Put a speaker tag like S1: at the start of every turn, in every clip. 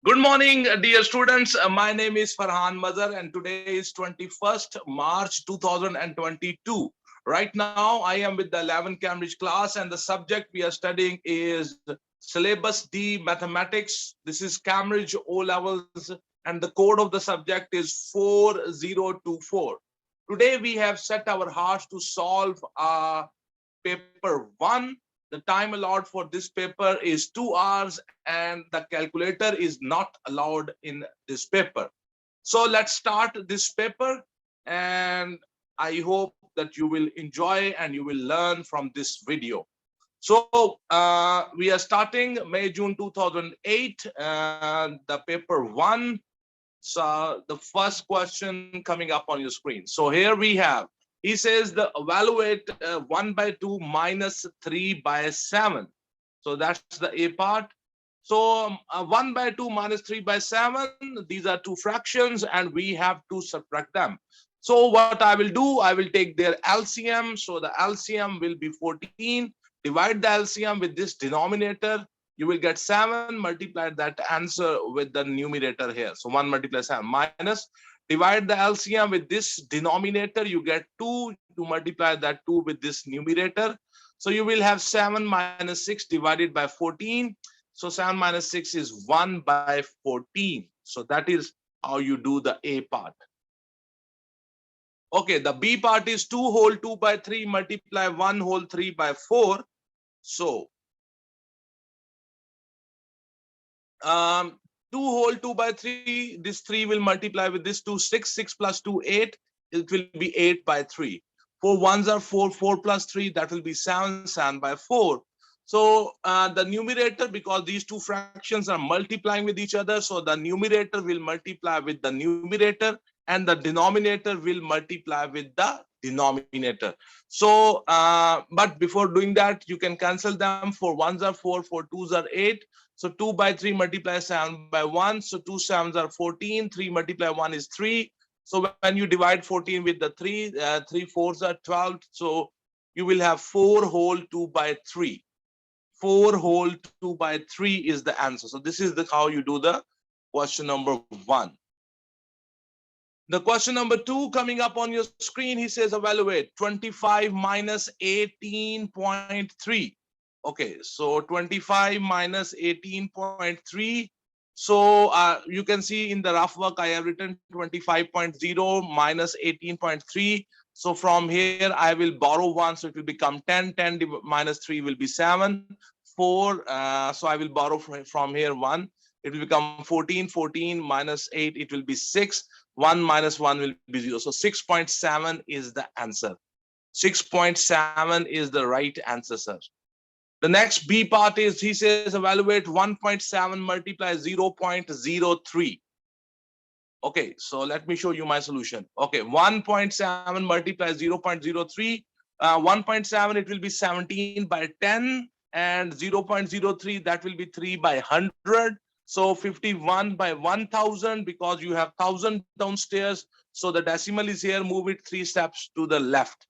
S1: Good morning, dear students. My name is Ferhan Mazher, and today is 21st March 2022. Right now, I am with the 11th Cambridge class, and the subject we are studying is Syllabus D Mathematics. This is Cambridge O levels, and the code of the subject is 4024. Today, we have set our hearts to solve paper 1. The time allowed for this paper is 2 hours, and the calculator is not allowed in this paper. So let's start this paper, and I hope that you will enjoy and you will learn from this video. So we are starting May, June 2008, the paper 1. So the first question coming up on your screen. So here we have, he says the evaluate 1 by 2 minus 3 by 7. So that's the A part. So 1 by 2 minus 3 by 7, these are two fractions and we have to subtract them. So what I will do, I will take their LCM. So the LCM will be 14. Divide the LCM with this denominator. You will get 7, multiply that answer with the numerator here. So 1 multiplied 7 minus, divide the LCM with this denominator, you get 2, to multiply that 2 with this numerator. So you will have 7 minus 6 divided by 14. So 7 minus 6 is 1 by 14. So that is how you do the A part. Okay, the B part is 2 whole 2 by 3 multiply 1 whole 3 by 4. So 2 whole 2 by 3, this 3 will multiply with this 2, 6, 6 plus 2, 8, it will be 8 by 3. 4 ones are 4, 4 plus 3, that will be 7, 7 by 4. So the numerator, because these two fractions are multiplying with each other, so the numerator will multiply with the numerator and the denominator will multiply with the denominator. So, but before doing that, you can cancel them. 4 ones are 4, 4 twos are 8. So 2 by 3 multiply 7 by 1. So 2 sevens are 14. 3 multiply 1 is 3. So when you divide 14 with the 3, 3 fours are 12. So you will have 4 whole 2 by 3. 4 whole 2 by 3 is the answer. So this is how you do the question number 1. The question number 2 coming up on your screen, he says evaluate 25 minus 18.3. Okay, so 25 minus 18.3. So you can see in the rough work, I have written 25.0 minus 18.3. So from here, I will borrow 1. So it will become 10. 10 minus 3 will be 7. 4. So I will borrow from here 1. It will become 14. 14 minus 8, it will be 6. 1 minus 1 will be 0. So 6.7 is the answer. 6.7 is the right answer, sir. The next B part is, he says evaluate 1.7 multiply 0.03. Okay, so let me show you my solution. Okay, 1.7 multiply 0.03. 1.7, it will be 17 by 10, and 0.03, that will be 3 by 100. So 51 by 1000, because you have 1000 downstairs. So the decimal is here, move it 3 steps to the left.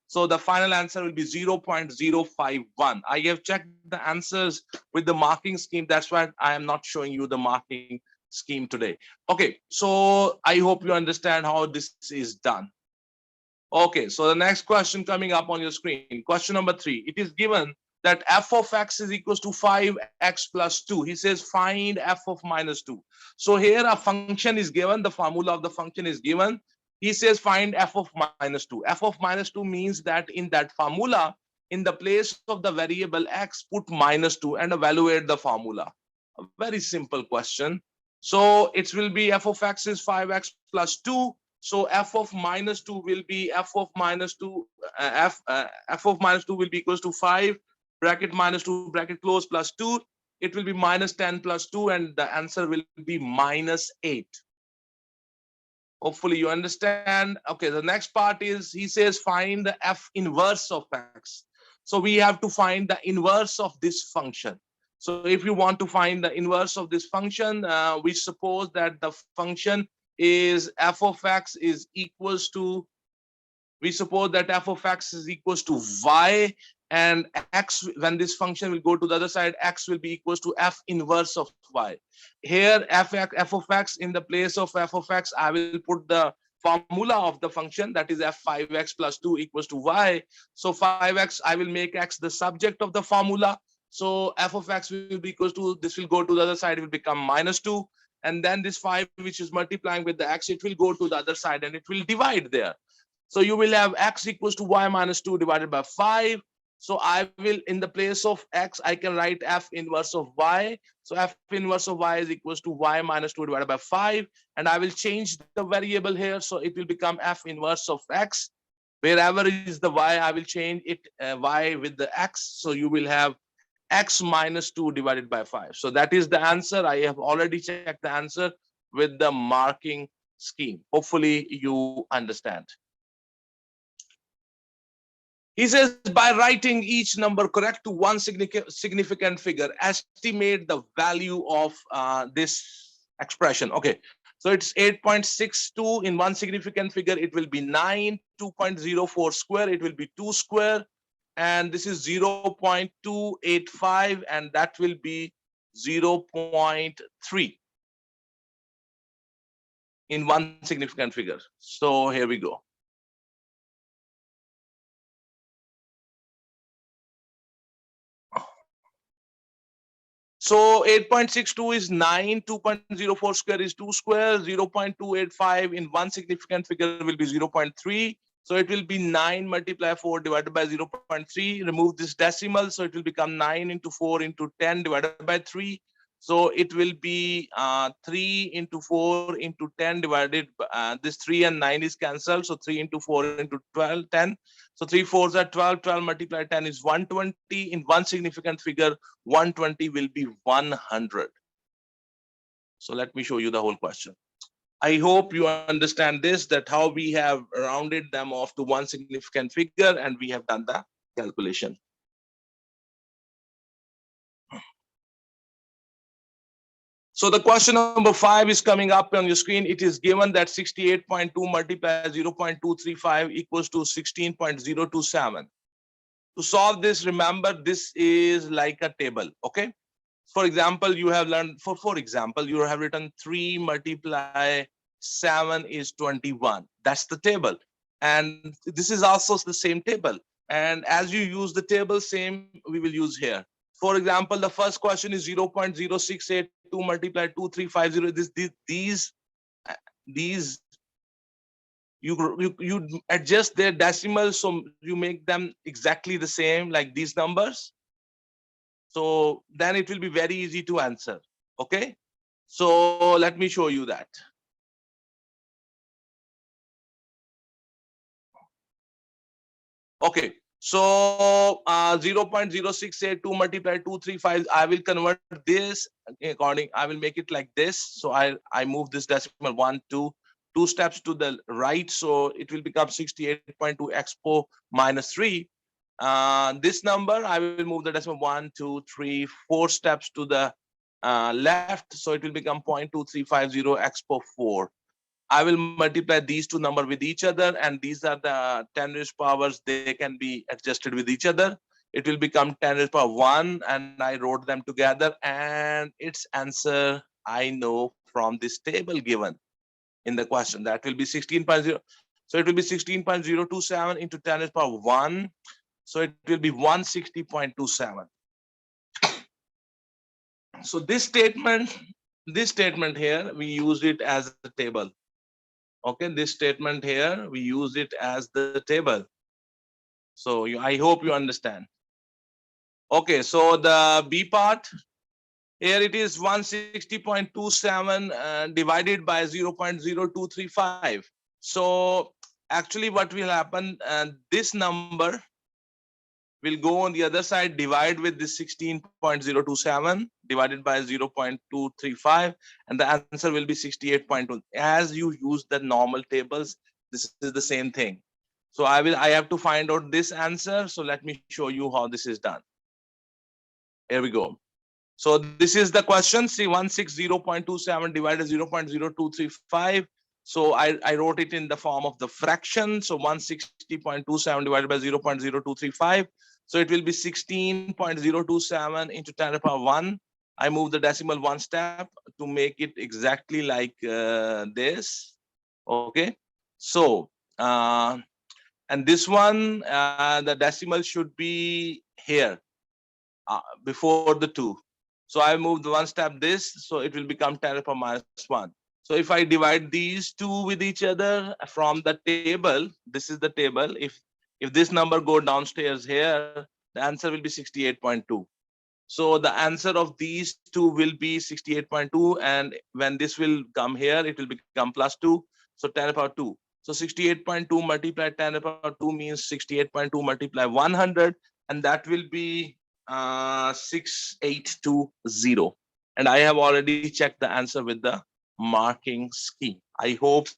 S1: So the final answer will be 0.051. I have checked the answers with the marking scheme. That's why I am not showing you the marking scheme today. Okay, so I hope you understand how this is done. Okay, so the next question coming up on your screen, question number 3. It is given that f of x is equals to 5x plus 2. He says find f of minus 2. So here a function is given, the formula of the function is given. He says find f of minus 2. F of minus 2 means that in that formula, in the place of the variable x, put minus 2 and evaluate the formula. A very simple question. So it will be f of x is 5x plus 2. So f of minus 2 will be f of minus 2, f of minus 2 will be equals to 5, bracket minus 2, bracket close, plus 2. It will be minus 10 plus 2, and the answer will be minus 8. Hopefully you understand. Okay, the next part is, he says find the f inverse of x. So we have to find the inverse of this function. So if you want to find the inverse of this function, we suppose that the function is f of x is equals to, we suppose that f of x is equals to y, and x, when this function will go to the other side, x will be equals to f inverse of y. Here f of x, in the place of f of x, I will put the formula of the function, that is f5x plus 2 equals to y. So 5x, I will make x the subject of the formula. So f of x will be equals to, this will go to the other side, it will become -2. And then this 5, which is multiplying with the x, it will go to the other side and it will divide there. So you will have x equals to y minus 2 divided by 5. So I will, in the place of x, I can write f inverse of y. So f inverse of y is equals to y minus 2 divided by 5. And I will change the variable here. So it will become f inverse of x. Wherever is the y, I will change it y with the x. So you will have x minus 2 divided by 5. So that is the answer. I have already checked the answer with the marking scheme. Hopefully you understand. He says, by writing each number correct to one significant figure, estimate the value of this expression. Okay, so it's 8.62 in one significant figure. It will be 9, 2.04 square. It will be 2 square. And this is 0.285, and that will be 0.3 in one significant figure. So here we go. So 8.62 is 9, 2.04 square is 2 square, 0.285 in one significant figure will be 0.3. So it will be 9 multiply 4 divided by 0.3. Remove this decimal. So it will become 9 into 4 into 10 divided by 3. So it will be 3 into 4 into 10 divided by this 3 and 9 is cancelled. So 3 into 4 into 12, 10. So 3 4s are 12. 12 multiplied 10 is 120. In one significant figure, 120 will be 100. So let me show you the whole question. I hope you understand this, that how we have rounded them off to one significant figure and we have done the calculation. So the question number 5 is coming up on your screen. It is given that 68.2 multiplied 0.235 equals to 16.027. To solve this, remember, this is like a table, okay? For example, you have learned, for example, you have written 3 multiply 7 is 21. That's the table. And this is also the same table. And as you use the table, same we will use here. For example, the first question is 0.0682 multiply 2350. These you adjust their decimals, so you make them exactly the same like these numbers. So then it will be very easy to answer. Okay, so let me show you that. Okay, so 0.0682 multiplied 235. I will convert this according. I will make it like this. So I move this decimal 1, 2 steps to the right. So it will become 68.2 expo minus 3. This number, I will move the decimal 1, 2, 3, 4 steps to the left. So it will become 0.2350 expo 4. I will multiply these two numbers with each other, and these are the 10 raised powers. They can be adjusted with each other. It will become 10 raised power 1, and I wrote them together, and its answer I know from this table given in the question. That will be 16.0. So it will be 16.027 into 10 raised power 1. So it will be 160.27. So this statement here, we used it as a table. Okay, this statement here, we use it as the table. So I hope you understand. Okay, so the B part, here it is 160.27 divided by 0.0235. So actually what will happen, this number will go on the other side, divide with this 16.027 divided by 0.235, and the answer will be 68.2. As you use the normal tables, this is the same thing. So I have to find out this answer. So let me show you how this is done. Here we go. So this is the question. See, 160.27 divided 0.0235. So I wrote it in the form of the fraction. So 160.27 divided by 0.0235. So it will be 16.027 into 10 to the power 1. I move the decimal one step to make it exactly like this. Okay. So, and this one, the decimal should be here before the 2. So I moved one step this, so it will become 10 to the power minus 1. So if I divide these two with each other from the table, this is the table. If this number go downstairs here, the answer will be 68.2. So the answer of these two will be 68.2, and when this will come here, it will become plus 2. So 10 to the power 2. So 68.2 multiplied 10 to the power 2 means 68.2 multiply 100, and that will be 6820. And I have already checked the answer with the marking scheme. I hope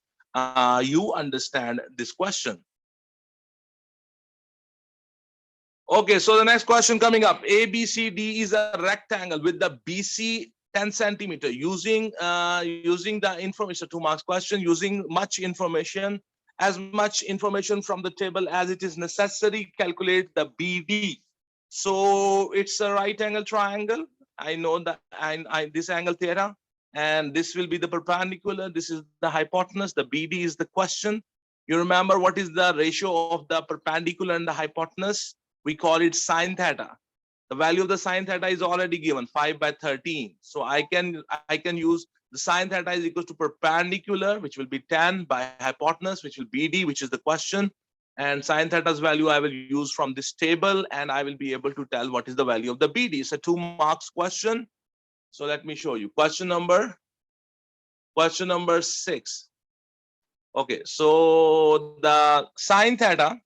S1: you understand this question. Okay, so the next question coming up. ABCD is a rectangle with the BC 10 centimeter. Using the information, 2 marks question, using as much information from the table as it is necessary, calculate the BD. So it's a right angle triangle. I know that this angle theta, and this will be the perpendicular. This is the hypotenuse. The BD is the question. You remember what is the ratio of the perpendicular and the hypotenuse? We call it sine theta. The value of the sine theta is already given, 5/13. So I can use the sine theta is equal to perpendicular, which will be 10, by hypotenuse, which will be BD, which is the question. And sine theta's value I will use from this table, and I will be able to tell what is the value of the BD. It's a 2 marks question. So let me show you. Question number 6. Okay, so the sine theta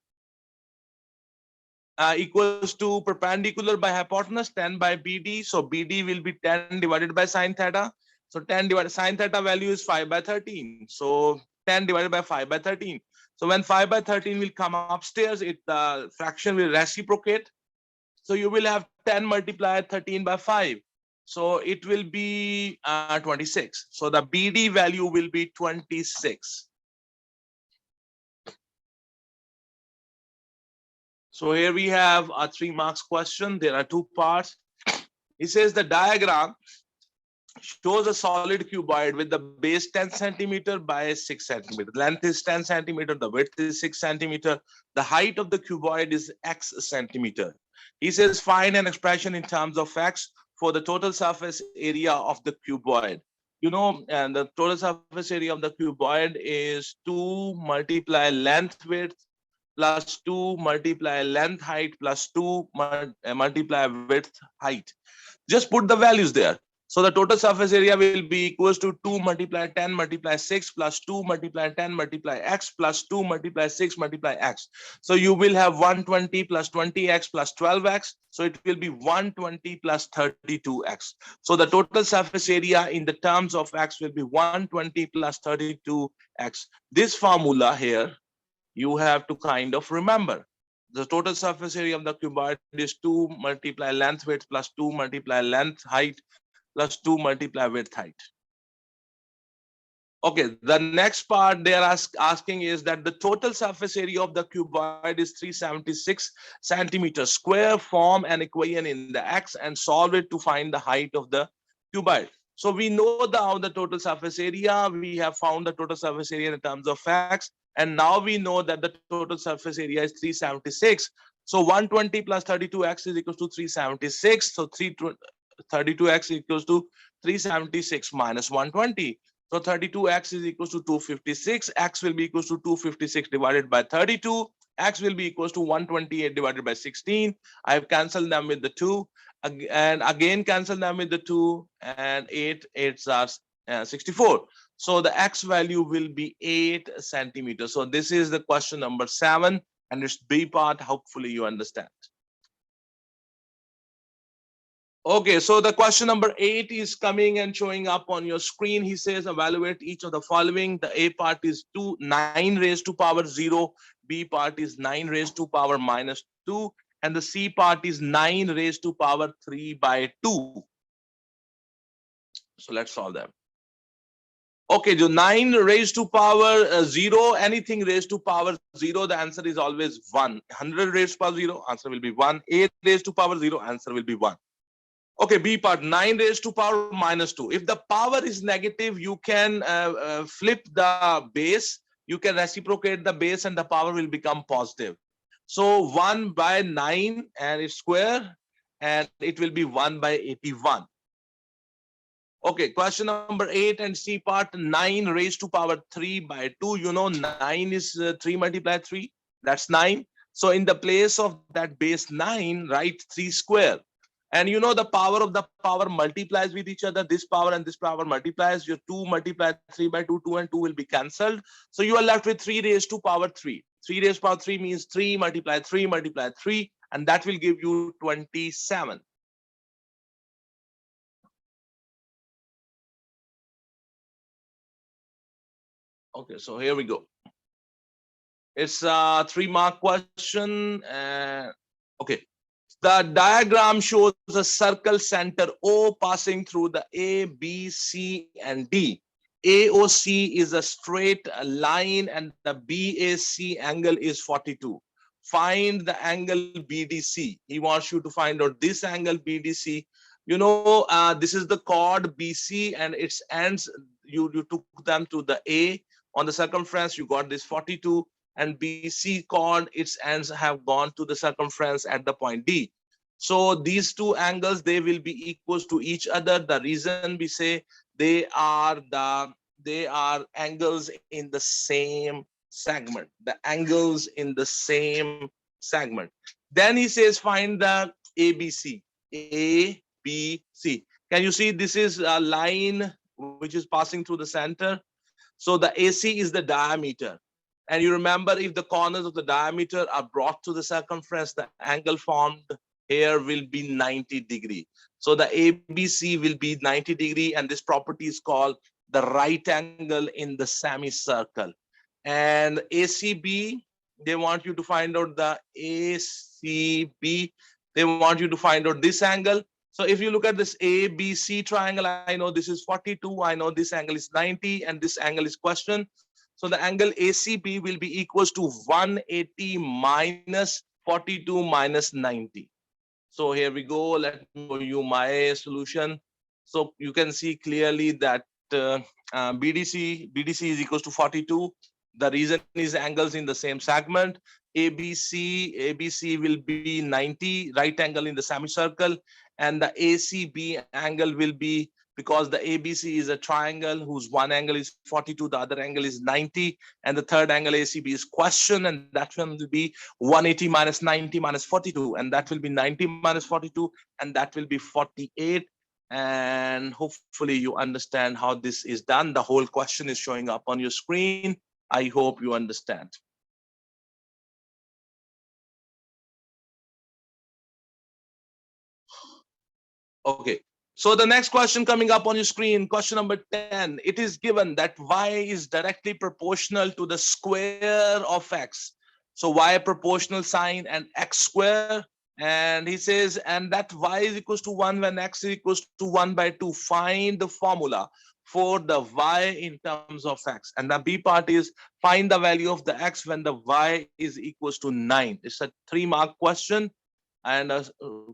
S1: equals to perpendicular by hypotenuse 10 by BD. So BD will be 10 divided by sine theta. So 10 divided sine theta value is 5/13. So 10 divided by 5/13. So when 5/13 will come upstairs, the fraction will reciprocate. So you will have 10 multiplied 13 by 5. So it will be 26. So the BD value will be 26. So here we have a 3 marks question. There are 2 parts. It says the diagram shows a solid cuboid with the base 10 centimeter by 6 centimeter. Length is 10 centimeter. The width is 6 centimeter. The height of the cuboid is x centimeter. He says find an expression in terms of x for the total surface area of the cuboid. You know, and the total surface area of the cuboid is 2 multiply length width plus 2 multiply length height plus 2 multiply width height. Just put the values there. So the total surface area will be equals to 2 multiply 10 multiply 6 plus 2 multiply 10 multiply x plus 2 multiply 6 multiply x. So you will have 120 plus 20x plus 12x. So it will be 120 plus 32x. So the total surface area in the terms of x will be 120 plus 32x. This formula here, you have to kind of remember. The total surface area of the cuboid is 2 multiply length width plus 2 multiply length height plus 2 multiply width height. Okay, the next part they are asking is that the total surface area of the cuboid is 376 centimeters square. Form an equation in the x and solve it to find the height of the cuboid. So we know the total surface area. We have found the total surface area in terms of x. And now we know that the total surface area is 376. So 120 plus 32x is equal to 376. So 32x equals to 376 minus 120. So 32x is equals to 256. X will be equals to 256 divided by 32. X will be equals to 128 divided by 16. I have cancelled them with the 2. And again cancel them with the 2. And 8s are 64. So the x value will be 8 centimeters. So this is the question number 7, and it's B part. Hopefully you understand. Okay, so the question number 8 is coming and showing up on your screen. He says evaluate each of the following. The A part is 9 raised to power 0. B part is 9 raised to power minus 2. And the C part is 9 raised to power 3 by 2. So let's solve them. Okay, so 9 raised to power 0, anything raised to power 0, the answer is always 1. 100 raised to power 0, answer will be 1. 8 raised to power 0, answer will be 1. Okay, B part, 9 raised to power minus 2. If the power is negative, you can flip the base, you can reciprocate the base and the power will become positive. So 1 by 9 and it's square, and it will be 1 by 81. Okay, question number 8 and C part, 9 raised to power 3 by 2. You know, 9 is 3 multiplied 3. That's 9. So in the place of that base 9, write 3 square. And you know the power of the power multiplies with each other. This power and this power multiplies. Your 2 multiplied 3 by 2, 2 and 2 will be cancelled. So you are left with 3 raised to power 3. 3 raised to power 3 means 3 multiplied 3 multiplied 3. And that will give you 27. Okay, so here we go. It's a 3-mark question. Okay. The diagram shows a circle center O passing through the A, B, C, and D. AOC is a straight line and the BAC angle is 42. Find the angle BDC. He wants you to find out this angle BDC. You know, this is the chord BC and its ends, you took them to the A. On the circumference, you got this 42. And BC chord, its ends have gone to the circumference at the point D. So these two angles, they will be equals to each other. The reason we say they are angles in the same segment. The angles in the same segment. Then he says find the ABC. ABC. Can you see this is a line which is passing through the center? So the AC is the diameter. And you remember, if the corners of the diameter are brought to the circumference, the angle formed here will be 90 degree. So the ABC will be 90 degree, and this property is called the right angle in the semicircle. And ACB, they want you to find out the ACB. They want you to find out this angle. So if you look at this ABC triangle, I know this is 42, I know this angle is 90, and this angle is question. So the angle ACB will be equals to 180 minus 42 minus 90. So here we go. Let me show you my solution. So you can see clearly that BDC is equals to 42. The reason is angles in the same segment. ABC will be 90, right angle in the semicircle, and the ACB angle will be, because the ABC is a triangle whose one angle is 42, the other angle is 90, and the third angle ACB is question, and that one will be 180 minus 90 minus 42, and that will be 90 minus 42, and that will be 48. And hopefully you understand how this is done. The whole question is showing up on your screen. I hope you understand. Okay. So the next question coming up on your screen, question number 10, it is given that y is directly proportional to the square of x. So y proportional sign and x square. And he says, and that y is equals to 1 when x is equals to 1 by 2. Find the formula for the y in terms of x. And the B part is find the value of the x when the y is equals to 9. It's a 3-mark question and a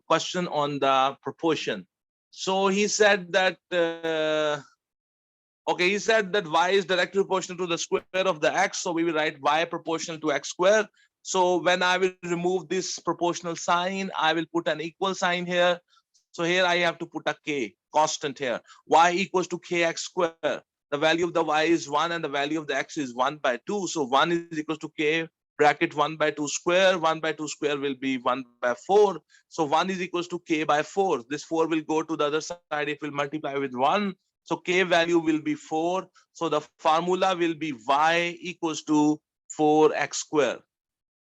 S1: question on the proportion. So he said that, okay, he said that y is directly proportional to the square of the x. So we will write y proportional to x square. So when I will remove this proportional sign, I will put an equal sign here. So here I have to put a k constant here. Y equals to kx square. The value of the y is 1 and the value of the x is 1 by 2. So 1 is equals to k bracket 1 by 2 square. 1 by 2 square will be 1 by 4. So 1 is equals to k by 4. This 4 will go to the other side. It will multiply with 1. So k value will be 4. So the formula will be y equals to 4x square.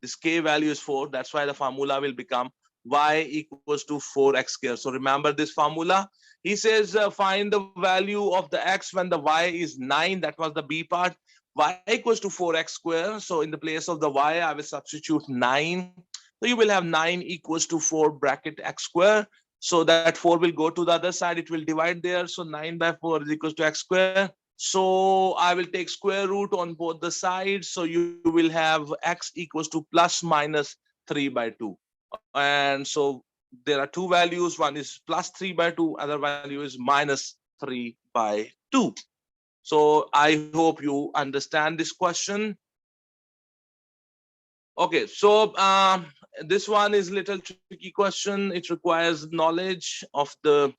S1: This k value is 4. That's why the formula will become y equals to 4x square. So remember this formula. He says find the value of the x when the y is 9. That was the B part. Y equals to 4x square. So in the place of the y, I will substitute 9. So you will have 9 equals to 4 bracket x square. So that 4 will go to the other side. It will divide there. So 9 by 4 is equals to x square. So I will take square root on both the sides. So you will have x equals to plus minus 3 by 2. And so there are two values. One is plus 3 by 2, other value is minus 3 by 2. So I hope you understand this question. Okay, so this one is little tricky question. It requires knowledge of the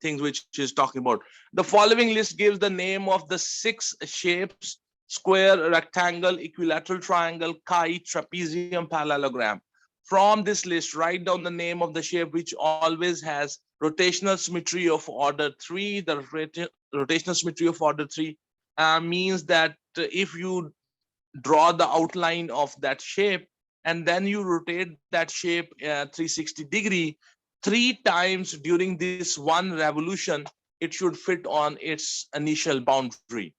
S1: things which is talking about. The following list gives the name of the 6 shapes: square, rectangle, equilateral triangle, kite, trapezium, parallelogram. From this list, write down the name of the shape which always has rotational symmetry of order 3. The rotational symmetry of order 3 means that if you draw the outline of that shape and then you rotate that shape 360 degree 3 times during this one revolution, it should fit on its initial boundary.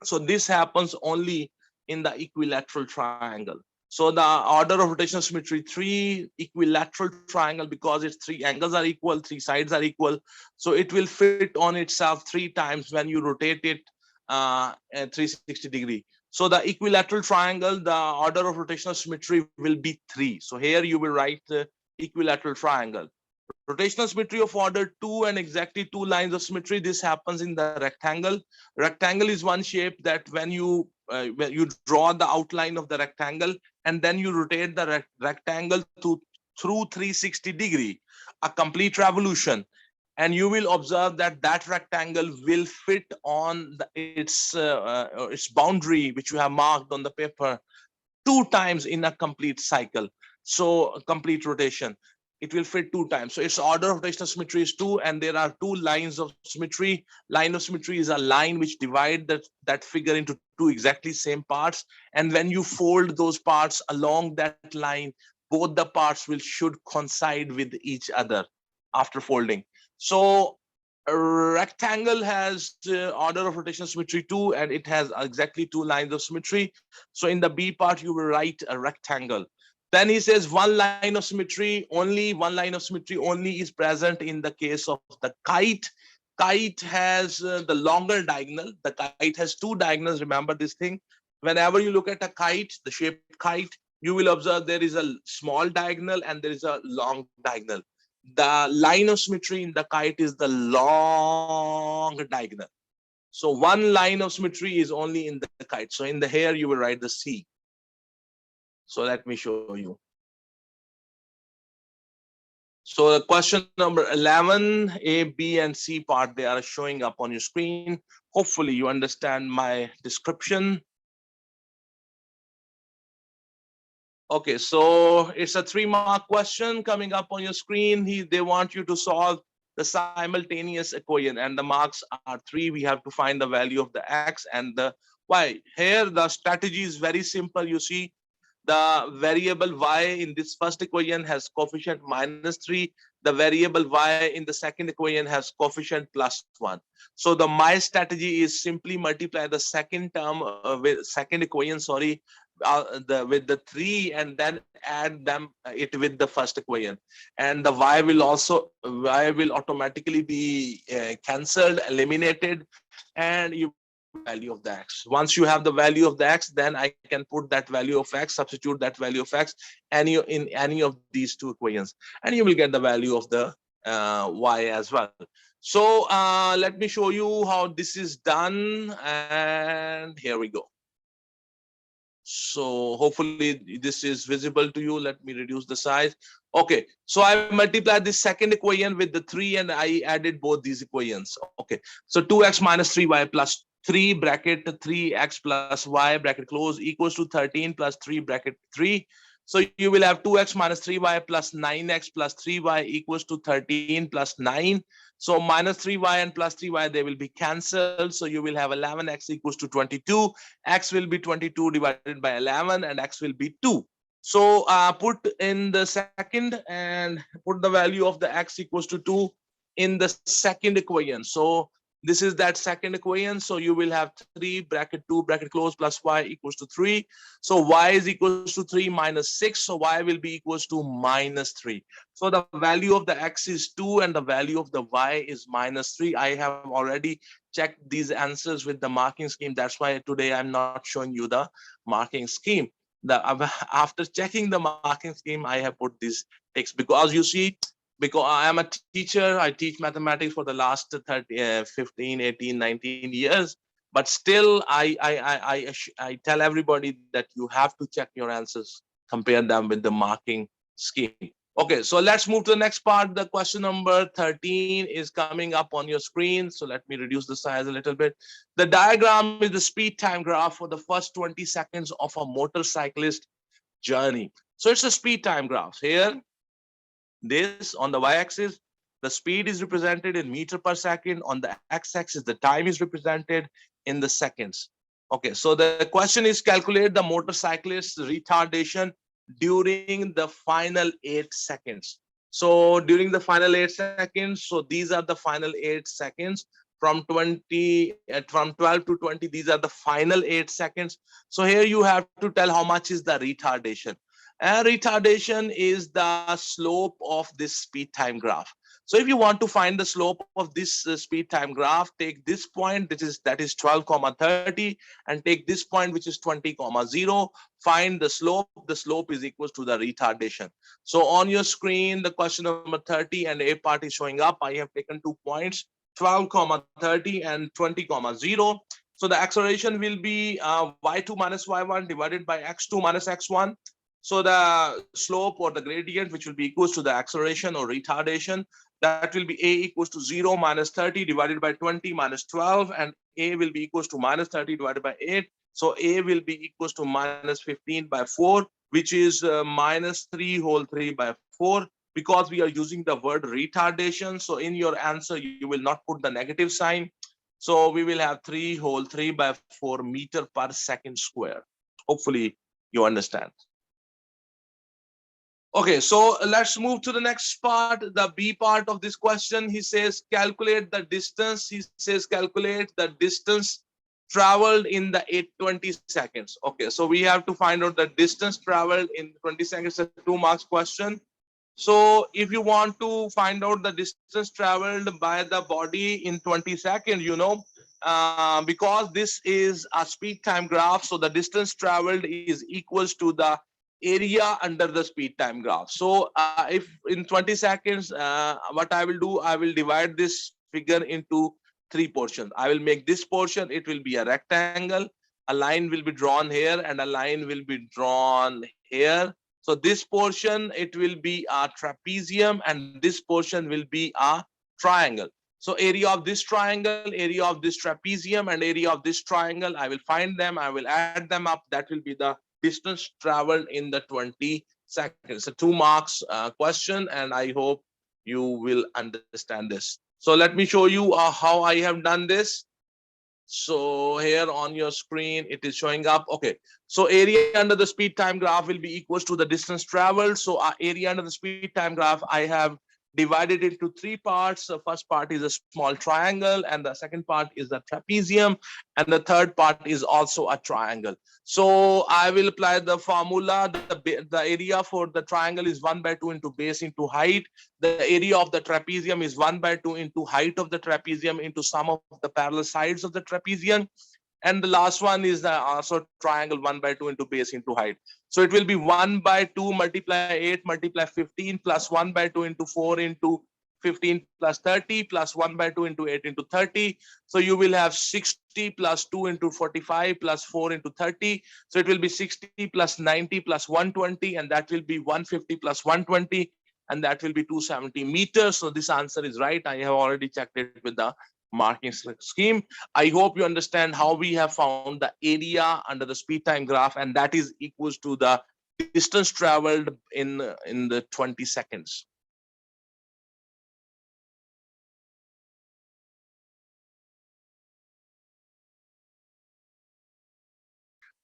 S1: So this happens only in the equilateral triangle. So the order of rotational symmetry 3, equilateral triangle, because its 3 angles are equal, 3 sides are equal, so it will fit on itself 3 times when you rotate it at 360 degree. So the equilateral triangle, the order of rotational symmetry will be 3. So here you will write the equilateral triangle. Rotational symmetry of order 2 and exactly 2 lines of symmetry. This happens in the rectangle. Rectangle is one shape that when you draw the outline of the rectangle and then you rotate the rectangle through 360 degree, a complete revolution, and you will observe that that rectangle will fit on its boundary which you have marked on the paper 2 times in a complete cycle. So a complete rotation, it will fit 2 times. So its order of rotational symmetry is 2, and there are 2 lines of symmetry. Line of symmetry is a line which divide that figure into 2 exactly same parts, and when you fold those parts along that line, both the parts should coincide with each other after folding. So a rectangle has order of rotational symmetry 2, and it has exactly 2 lines of symmetry. So in the B part, you will write a rectangle. Then he says one line of symmetry, only one line of symmetry only is present in the case of the kite. Kite has the longer diagonal. The kite has 2 diagonals. Remember this thing. Whenever you look at a kite, the shape kite, you will observe there is a small diagonal and there is a long diagonal. The line of symmetry in the kite is the long diagonal. So one line of symmetry is only in the kite. So in the here, you will write the C. So let me show you. So the question number 11, A, B, and C part, they are showing up on your screen. Hopefully you understand my description. Okay, so it's a 3-mark question coming up on your screen. They want you to solve the simultaneous equation, and the marks are 3. We have to find the value of the x and the y. Here the strategy is very simple. You see, the variable y in this first equation has coefficient -3. The variable y in the second equation has coefficient +1. So my strategy is simply multiply the second term with second equation, with the 3, and then add them it with the first equation, and the y will automatically be cancelled, eliminated, and you value of the x. Once you have the value of the x, then I can put that value of x, substitute that value of x in any of these 2 equations, and you will get the value of the y as well. So let me show you how this is done, and here we go. So hopefully this is visible to you. Let me reduce the size. Okay, so I multiplied this second equation with the 3 and I added both these equations. Okay, so 2x minus 3y plus 3 bracket 3x plus y bracket close equals to 13 plus 3 bracket 3. So you will have 2x minus 3y plus 9x plus 3y equals to 13 plus 9. So minus 3y and plus 3y, they will be cancelled. So you will have 11x equals to 22. X will be 22 divided by 11 and x will be 2. So put in the second and put the value of the x equals to 2 in the second equation. So This is that second equation. So you will have 3 bracket 2 bracket close plus y equals to 3. So y is equals to 3 minus 6. So y will be equals to minus 3. So the value of the x is 2 and the value of the y is minus 3. I have already checked these answers with the marking scheme. That's why today I'm not showing you the marking scheme. After checking the marking scheme, I have put this text because you see, because I am a teacher, I teach mathematics for the last 30, 15, 18, 19 years. But still, I tell everybody that you have to check your answers, compare them with the marking scheme. Okay, so let's move to the next part. The question number 13 is coming up on your screen. So let me reduce the size a little bit. The diagram is the speed time graph for the first 20 seconds of a motorcyclist journey. So it's a speed time graph. Here, this on the y-axis, the speed is represented in meter per second. On the x-axis, the time is represented in the seconds. Okay, so the question is calculate the motorcyclist's retardation during the final 8 seconds. So during the final 8 seconds, so these are the final 8 seconds from 12 to 20, these are the final 8 seconds. So here you have to tell how much is the retardation. And retardation is the slope of this speed time graph. So if you want to find the slope of this speed time graph, take this point, that is 12, 30, and take this point, which is 20, 0. Find the slope. The slope is equal to the retardation. So on your screen, the question number 30 and A part is showing up. I have taken 2 points, 12, 30 and 20, 0. So the acceleration will be y2 minus y1 divided by x2 minus x1. So the slope or the gradient, which will be equals to the acceleration or retardation, that will be a equals to 0 minus 30 divided by 20 minus 12, and a will be equals to minus 30 divided by 8. So a will be equals to minus 15 by 4, which is minus 3 whole 3 by 4, because we are using the word retardation. So in your answer, you will not put the negative sign. So we will have 3 whole 3 by 4 meter per second square. Hopefully you understand. Okay, so let's move to the next part, the B part of this question. He says, calculate the distance. He says, calculate the distance traveled in the 820 seconds. Okay, so we have to find out the distance traveled in 20 seconds. It's a 2 marks question. So if you want to find out the distance traveled by the body in 20 seconds, because this is a speed time graph, so the distance traveled is equals to the area under the speed time graph. So if in 20 seconds, what I will do, I will divide this figure into 3 portions. I will make this portion, it will be a rectangle, a line will be drawn here and a line will be drawn here. So this portion, it will be a trapezium, and this portion will be a triangle. So area of this triangle, area of this trapezium, and area of this triangle, I will find them, I will add them up. That will be the distance traveled in the 20 seconds. A 2 marks question, and I hope you will understand this. So let me show you how I have done this. So here on your screen, it is showing up. Okay, so area under the speed time graph will be equals to the distance traveled. So area under the speed time graph, I have divided it into 3 parts. The first part is a small triangle, and the second part is the trapezium, and the third part is also a triangle. So I will apply the formula. The area for the triangle is 1 by 2 into base into height. The area of the trapezium is 1 by 2 into height of the trapezium into sum of the parallel sides of the trapezium. And the last one is the also triangle 1 by 2 into base into height. So it will be 1 by 2 multiply 8 multiply 15 plus 1 by 2 into 4 into 15 plus 30 plus 1 by 2 into 8 into 30. So you will have 60 plus 2 into 45 plus 4 into 30. So it will be 60 plus 90 plus 120, and that will be 150 plus 120, and that will be 270 meters. So this answer is right. I have already checked it with the marking scheme. I hope you understand how we have found the area under the speed time graph, and that is equals to the distance traveled in the 20 seconds.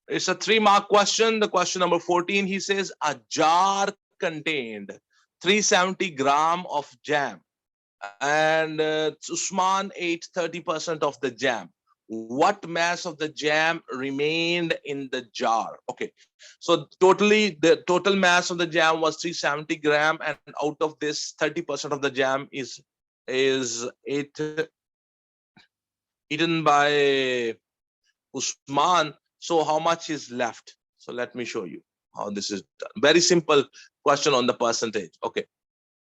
S1: It's a 3 mark question. The question number 14, he says a jar contained 370 gram of jam. and Usman ate 30% of the jam. What mass of the jam remained in the jar? Okay, so totally the total mass of the jam was 370 gram, and out of this 30% of the jam is eaten by Usman. So how much is left? So let me show you how this is done. Very simple question on the percentage. Okay.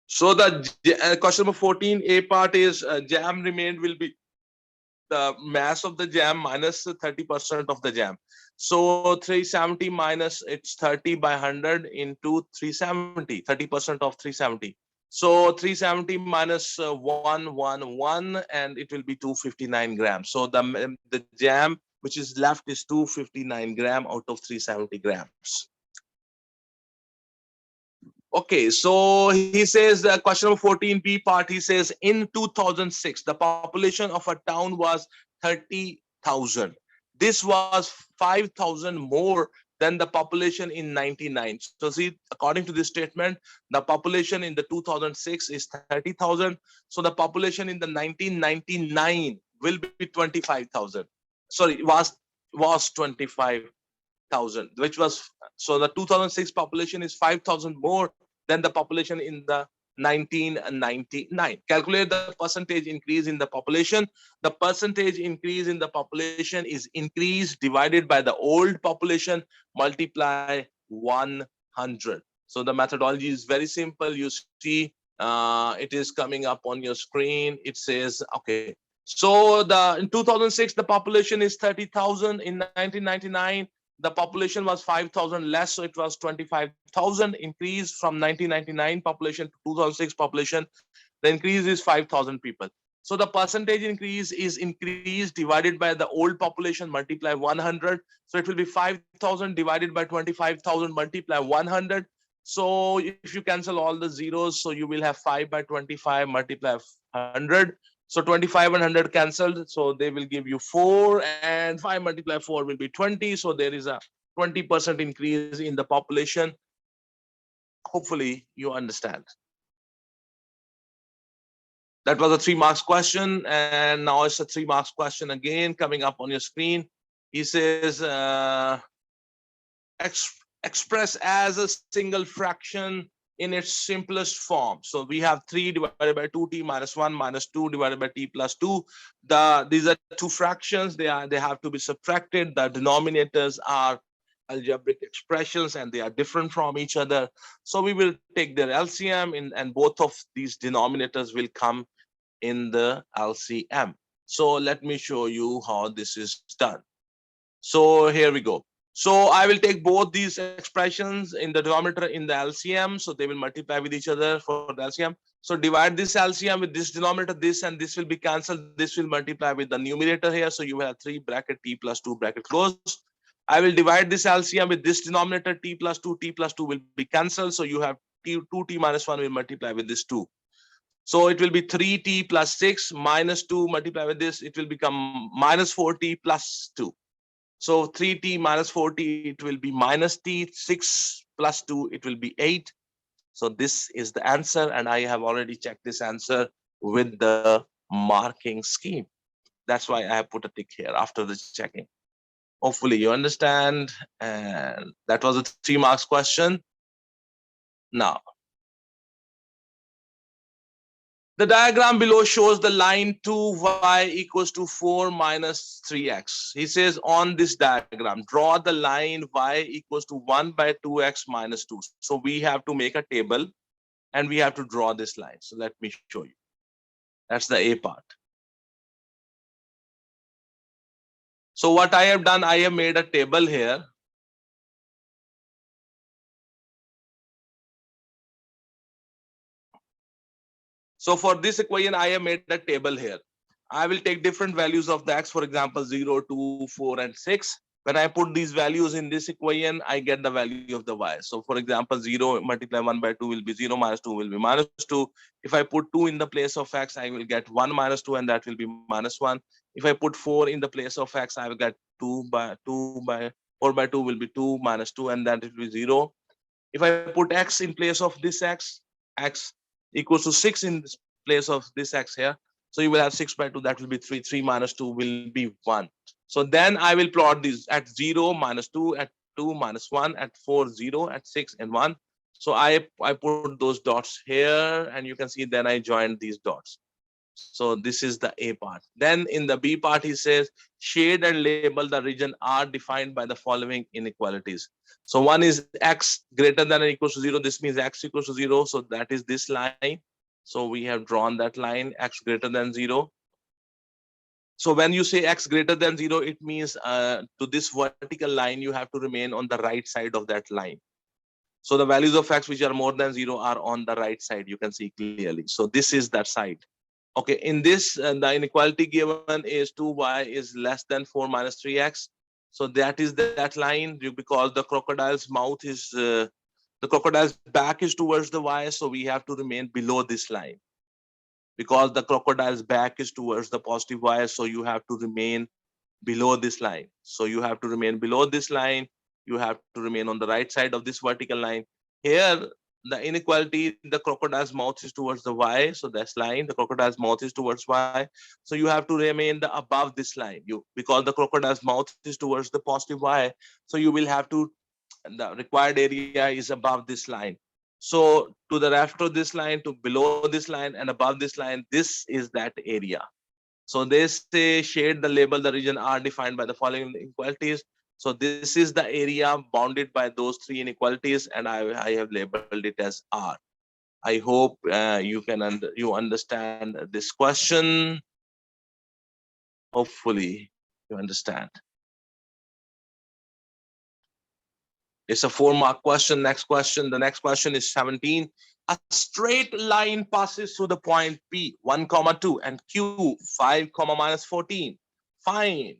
S1: So the question number 14, A part is jam remained will be the mass of the jam minus 30% of the jam. So 370 minus it's 30 by 100 into 370, 30% of 370. So 370 minus 111 and it will be 259 grams. So the jam which is left is 259 gram out of 370 grams. Okay, so he says question number 14B part, he says in 2006, the population of a town was 30,000. This was 5,000 more than the population in 99. So see, according to this statement, the population in the 2006 is 30,000. So the population in the 1999 will be 25,000. Sorry, was 25,000, which was, so the 2006 population is 5,000 more than the population in the 1999. Calculate the percentage increase in the population. The percentage increase in the population is increase divided by the old population multiply 100. So the methodology is very simple. You see, it is coming up on your screen. It says, okay, so in 2006 the population is 30,000. In 1999 the population was 5,000 less, so it was 25,000 increase from 1999 population to 2006 population. The increase is 5,000 people. So the percentage increase is increase divided by the old population multiply 100. So it will be 5,000 divided by 25,000 multiply 100. So if you cancel all the zeros, so you will have 5 by 25 multiply 100. So 25 and 100 cancelled. So they will give you 4 and 5 multiply 4 will be 20. So there is a 20% increase in the population. Hopefully you understand. That was a 3 marks question. And now it's a 3 marks question again coming up on your screen. He says, express as a single fraction in its simplest form. So we have 3 divided by 2t minus 1 minus 2 divided by t plus 2. These are two fractions. They have to be subtracted. The denominators are algebraic expressions and they are different from each other. So we will take their LCM and both of these denominators will come in the LCM. So let me show you how this is done. So here we go. So I will take both these expressions in the denominator in the LCM. So they will multiply with each other for the LCM. So divide this LCM with this denominator, this and this will be cancelled. This will multiply with the numerator here. So you have 3 bracket t plus 2 bracket close. I will divide this LCM with this denominator t plus 2 will be cancelled. So you have 2t minus 1 will multiply with this 2. So it will be 3t plus 6 minus 2 multiply with this. It will become minus 4t plus 2. So 3t minus 4t, it will be minus t, 6 plus 2, it will be 8. So this is the answer, and I have already checked this answer with the marking scheme. That's why I have put a tick here after the checking. Hopefully you understand, and that was a 3 marks question. Now, the diagram below shows the line 2y equals to 4 minus 3x. He says on this diagram, draw the line y equals to 1 by 2x minus 2. So we have to make a table and we have to draw this line. So let me show you. That's the A part. So what I have done, I have made a table here. So for this equation, I have made a table here. I will take different values of the x, for example, 0, 2, 4, and 6. When I put these values in this equation, I get the value of the y. So for example, 0 multiply 1 by 2 will be 0, minus 2 will be minus 2. If I put 2 in the place of x, I will get 1 minus 2, and that will be minus 1. If I put 4 in the place of x, I will get 4 by 2 will be 2 minus 2, and that will be 0. If I put x in place of this x equals to 6 in this place of this x here. So you will have 6 by 2, that will be 3. 3 minus 2 will be 1. So then I will plot these at 0, minus 2, at 2, minus 1, at 4, 0, at 6, and 1. So I put those dots here, and you can see then I joined these dots. So this is the A part. Then in the B part, he says, shade and label the region R defined by the following inequalities. So one is x greater than or equals to 0. This means x equals to 0. So that is this line. So we have drawn that line, x greater than 0. So when you say x greater than 0, it means to this vertical line, you have to remain on the right side of that line. So the values of x which are more than 0 are on the right side. You can see clearly. So this is that side. Okay, in this, the inequality given is 2y is less than 4 minus 3x. So that is that line, because the crocodile's mouth is, the crocodile's back is towards the y. So we have to remain below this line. Because the crocodile's back is towards the positive y. So you have to remain below this line. So you have to remain below this line. You have to remain on the right side of this vertical line. Here, the inequality, the crocodile's mouth is towards the y. So that's line, the crocodile's mouth is towards y. So you have to remain above this line. Because the crocodile's mouth is towards the positive y. So you will have to, the required area is above this line. So to the left of this line, to below this line, and above this line, this is that area. So they say shade the label the region R defined by the following inequalities. So this is the area bounded by those 3 inequalities, and I have labeled it as R. I hope you understand this question. Hopefully you understand. It's a 4-mark question. Next question. The next question is 17. A straight line passes through the point P, 1, 2, and Q, 5, minus 14. Fine.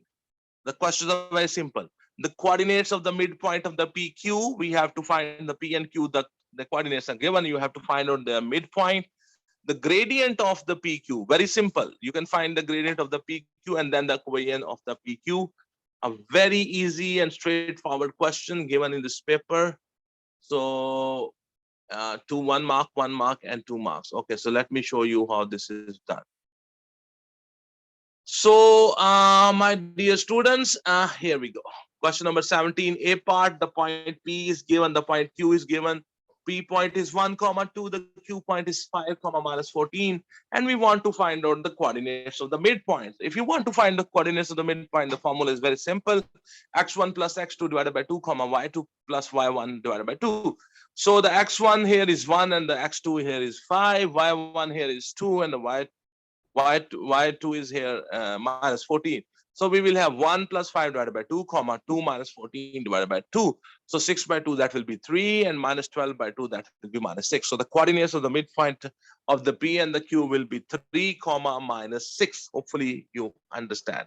S1: The questions are very simple. The coordinates of the midpoint of the PQ, we have to find the P and Q. The coordinates are given. You have to find out the midpoint. The gradient of the PQ, very simple. You can find the gradient of the PQ and then the coefficient of the PQ. A very easy and straightforward question given in this paper. So 1 mark, 1 mark, and 2 marks. Okay, so let me show you how this is done. So my dear students, here we go. Question number 17, A part, the point P is given, the point Q is given. P point is 1, 2, the Q point is 5, minus 14. And we want to find out the coordinates of the midpoint. If you want to find the coordinates of the midpoint, the formula is very simple. X1 plus X2 divided by 2, Y2 plus Y1 divided by 2. So the X1 here is 1 and the X2 here is 5, Y1 here is 2 and the Y2 is here minus 14. So we will have 1 plus 5 divided by 2, 2 minus 14 divided by 2. So 6 by 2, that will be 3, and minus 12 by 2, that will be minus 6. So the coordinates of the midpoint of the P and the Q will be 3, minus 6. Hopefully you understand.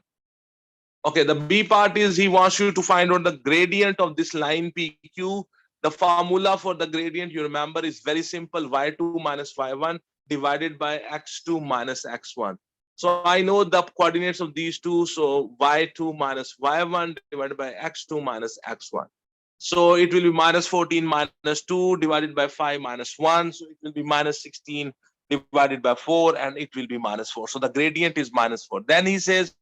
S1: Okay, the B part is he wants you to find out the gradient of this line PQ. The formula for the gradient, you remember, is very simple. Y2 minus Y1 divided by X2 minus X1. So I know the coordinates of these two. So Y2 minus Y1 divided by X2 minus X1. So it will be minus 14 minus 2 divided by 5 minus 1. So it will be minus 16 divided by 4, and it will be minus 4. So the gradient is minus 4. Then he says,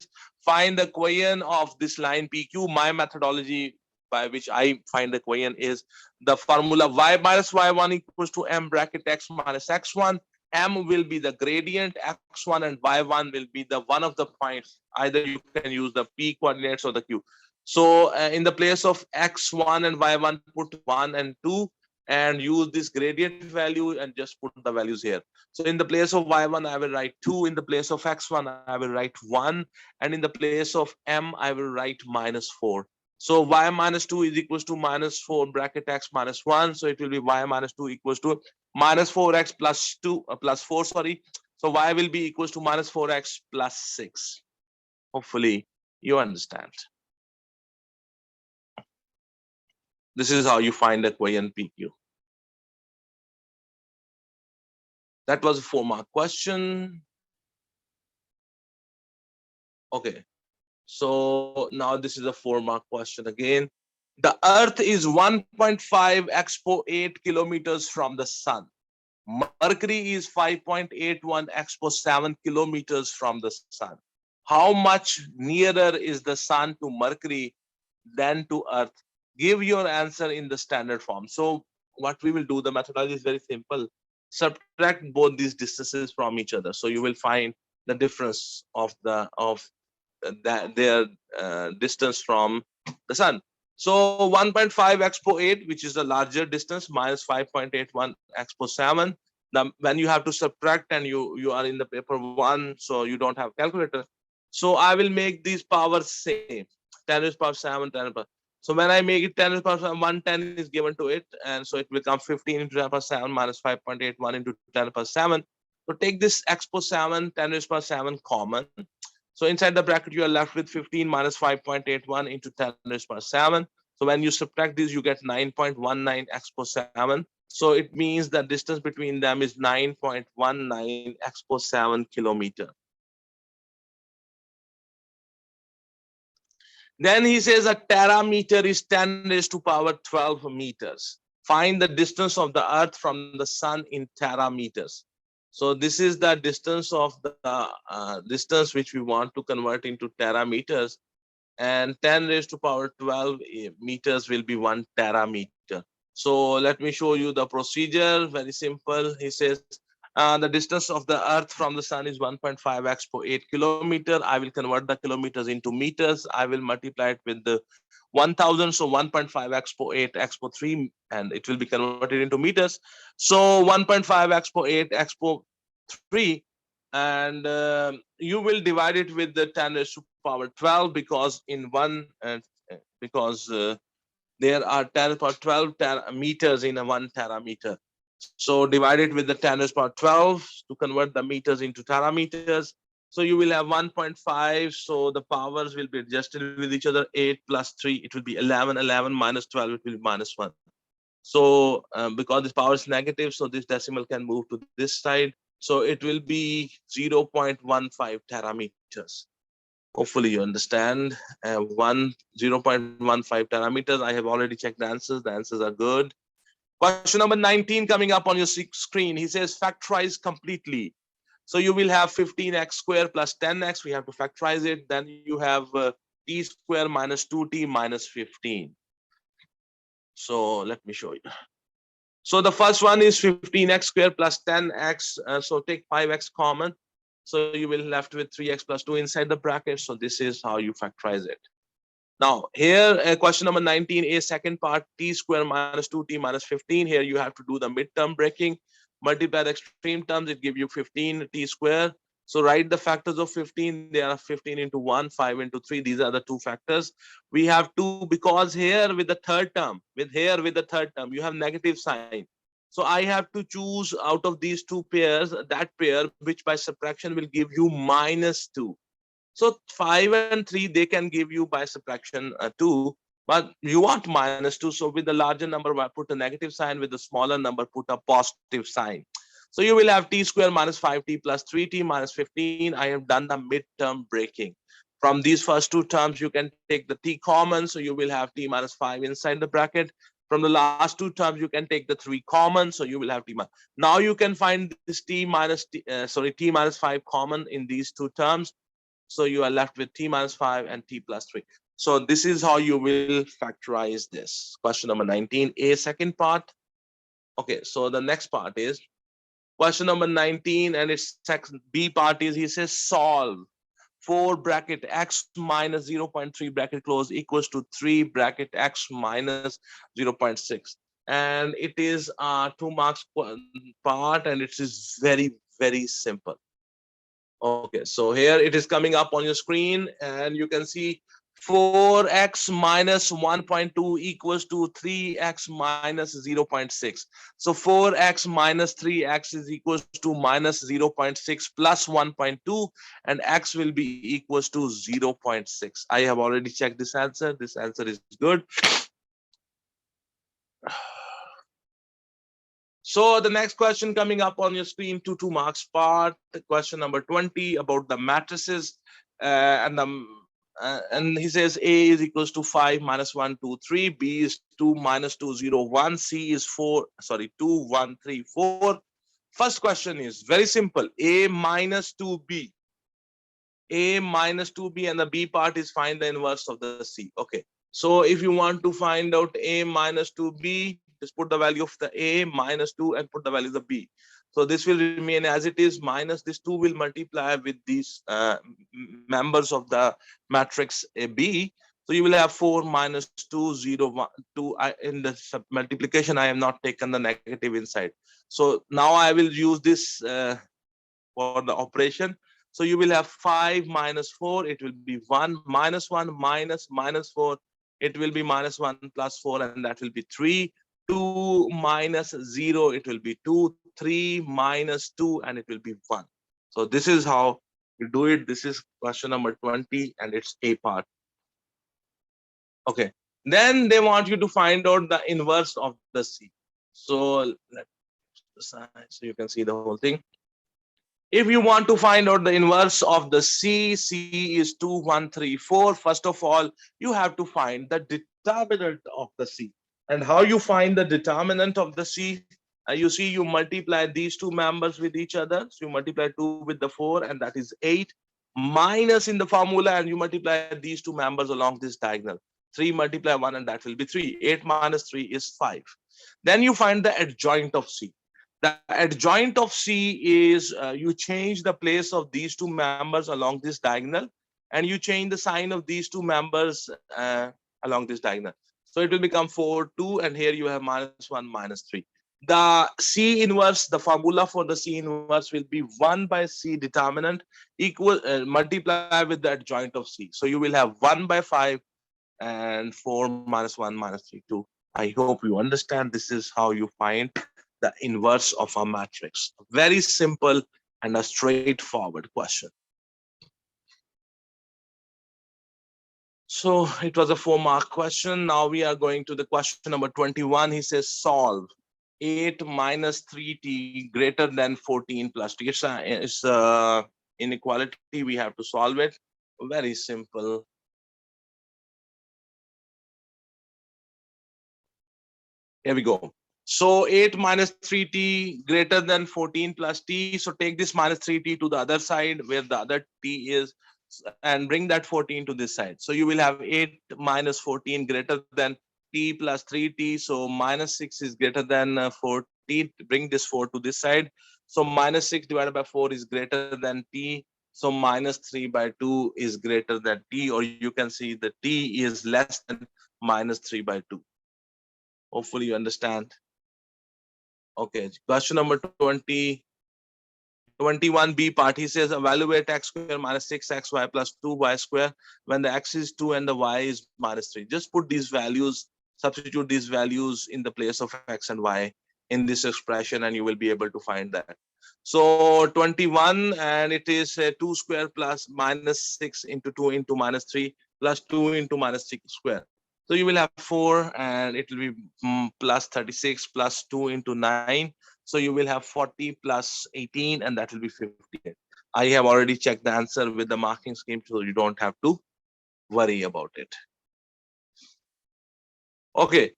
S1: find the coefficient of this line PQ. My methodology by which I find the coefficient is the formula Y minus Y1 equals to M bracket X minus X1. M will be the gradient, X1 and Y1 will be the one of the points. Either you can use the P coordinates or the Q. So in the place of X1 and Y1, put 1 and 2 and use this gradient value and just put the values here. So in the place of Y1, I will write 2. In the place of X1, I will write 1. And in the place of M, I will write minus 4. So Y minus 2 is equals to minus 4 bracket X minus 1. So it will be Y minus 2 equals to minus 4X plus 2 plus 4, sorry. So Y will be equals to minus 4X plus 6. Hopefully you understand. This is how you find the coefficient PQ. That was a 4-mark question. Okay. So now this is a 4-mark question again. The Earth is 1.5 expo 8 kilometers from the sun. Mercury is 5.81 expo 7 kilometers from the sun. How much nearer is the sun to Mercury than to Earth? Give your answer in the standard form. So what we will do, the methodology is very simple. Subtract both these distances from each other. So you will find the difference of their distance from the sun. So 1.5 expo 8, which is the larger distance, minus 5.81 expo 7. When you have to subtract and you are in the paper 1, so you don't have calculator. So I will make these powers same, 10 raised power 7, 10 power. So when I make it 10 raised power 7, 110 is given to it, and so it will come 15 into 10 power 7 minus 5.81 into 10 power 7. So take this expo 7, 10 raised power 7 common. So inside the bracket, you are left with 15 minus 5.81 into 10 raised power 7. So when you subtract this, you get 9.19 expo 7. So it means the distance between them is 9.19 expo 7 kilometer. Then he says a terameter is 10 raised to power 12 meters. Find the distance of the Earth from the sun in terameters. So this is the distance of the distance which we want to convert into terameters, and 10 raised to power 12 meters will be 1 terameter. So let me show you the procedure. Very simple. He says the distance of the Earth from the sun is 1.5 expo 8 kilometer. I will convert the kilometers into meters. I will multiply it with the 1000. So 1.5 expo 8 expo 3, and it will be converted into meters. So 1.5 expo 8 expo 3, and you will divide it with the 10 raised to power 12, because in one because there are 10 power 12 meters in a 1 terameter. So divide it with the 10 raised power 12 to convert the meters into terameters. So you will have 1.5. So the powers will be adjusted with each other. 8 plus 3, it will be 11. 11 minus 12, it will be minus 1. So because this power is negative, so this decimal can move to this side. So it will be 0.15 terameters. Hopefully you understand. 0.15 terameters. I have already checked the answers. The answers are good. Question number 19 coming up on your screen. He says factorize completely. So you will have 15x squared plus 10x. We have to factorize it. Then you have t squared minus 2t minus 15. So let me show you. So the first one is 15x squared plus 10x. So take 5x common. So you will left with 3x plus 2 inside the bracket. So this is how you factorize it. Now here, question number 19a, second part, t squared minus 2t minus 15. Here you have to do the midterm breaking. Multiply the extreme terms, it gives you 15 t squared. So write the factors of 15. They are 15 into 1, 5 into 3. These are the two factors. We have 2 because here with the third term, with the third term, you have negative sign. So I have to choose out of these two pairs, that pair which by subtraction will give you minus 2. So 5 and 3, they can give you by subtraction 2, but you want minus 2. So with the larger number, put a negative sign. With the smaller number, put a positive sign. So you will have t squared minus 5t plus 3t minus 15. I have done the midterm breaking. From these first two terms, you can take the t common. So you will have t minus 5 inside the bracket. From the last two terms, you can take the 3 common. So you will have t minus. Now you can find this t minus 5 common in these two terms. So you are left with t minus 5 and t plus 3. So this is how you will factorize this. Question number 19a, second part. Okay, so the next part is question number 19, and its second B part is, he says solve 4 bracket x minus 0.3 bracket close equals to 3 bracket x minus 0.6. And it is a 2 marks part, and it is very, very simple. Okay, so here it is coming up on your screen, and you can see 4x minus 1.2 equals to 3x minus 0.6. So 4x minus 3x is equals to minus 0.6 plus 1.2, and x will be equals to 0.6. I have already checked this answer. This answer is good. So the next question coming up on your screen, 2 marks part, question number 20 about the matrices, and he says A is equals to 5 minus 1 2 3, B is 2 minus 2 0 1, C is 2 1 3 4. First question is very simple. A minus 2B. A minus 2B, and the B part is find the inverse of the C. Okay. So if you want to find out A minus 2B, just put the value of the A minus 2 and put the value of the B. So this will remain as it is, minus this 2 will multiply with these members of the matrix AB. So you will have 4 minus 2, 0, 1, 2. In the multiplication, I have not taken the negative inside. So now I will use this for the operation. So you will have 5 minus 4, it will be 1, minus 1, minus 4, it will be minus 1 plus 4, and that will be 3. 2 minus 0, it will be 2. 3 minus 2, and it will be 1. So this is how you do it. This is question number 20, and it's A part. Okay. Then they want you to find out the inverse of the C. So so you can see the whole thing. If you want to find out the inverse of the C, C is 2, 1, 3, 4. First of all, you have to find the determinant of the C. And how you find the determinant of the C? You see, you multiply these two members with each other. So you multiply 2 with the 4, and that is 8. Minus in the formula, and you multiply these two members along this diagonal. 3 multiply 1, and that will be 3. 8 minus 3 is 5. Then you find the adjoint of C. The adjoint of C is you change the place of these two members along this diagonal, and you change the sign of these two members along this diagonal. So it will become 4, 2, and here you have minus 1, minus 3. The C inverse, the formula for the C inverse will be 1 by C determinant equal multiply with the adjoint of C. So you will have 1 by 5 and 4 minus 1 minus 3, 2. I hope you understand. This is how you find the inverse of a matrix. Very simple and a straightforward question. So it was a 4-mark question. Now we are going to the question number 21. He says solve 8 minus 3t greater than 14 plus t. It's inequality. We have to solve it. Very simple. Here we go. So 8 minus 3t greater than 14 plus t. So take this minus 3t to the other side where the other t is, and bring that 14 to this side. So you will have 8 minus 14 greater than t plus 3t. So minus 6 is greater than 14. Bring this 4 to this side. So minus 6 divided by 4 is greater than t. So minus 3 by 2 is greater than t, or you can see the t is less than minus 3 by 2. Hopefully you understand. Okay, question number 20. 21b part, he says evaluate x square minus 6xy plus 2y square when the x is 2 and the y is minus 3. Just put these values, substitute these values in the place of x and y in this expression, and you will be able to find that. So 21, and it is 2 square plus minus 6 into 2 into minus 3 plus 2 into minus 6 square. So you will have 4, and it will be plus 36 plus 2 into 9. So you will have 40 plus 18, and that will be 58. I have already checked the answer with the marking scheme, so you don't have to worry about it. Okay.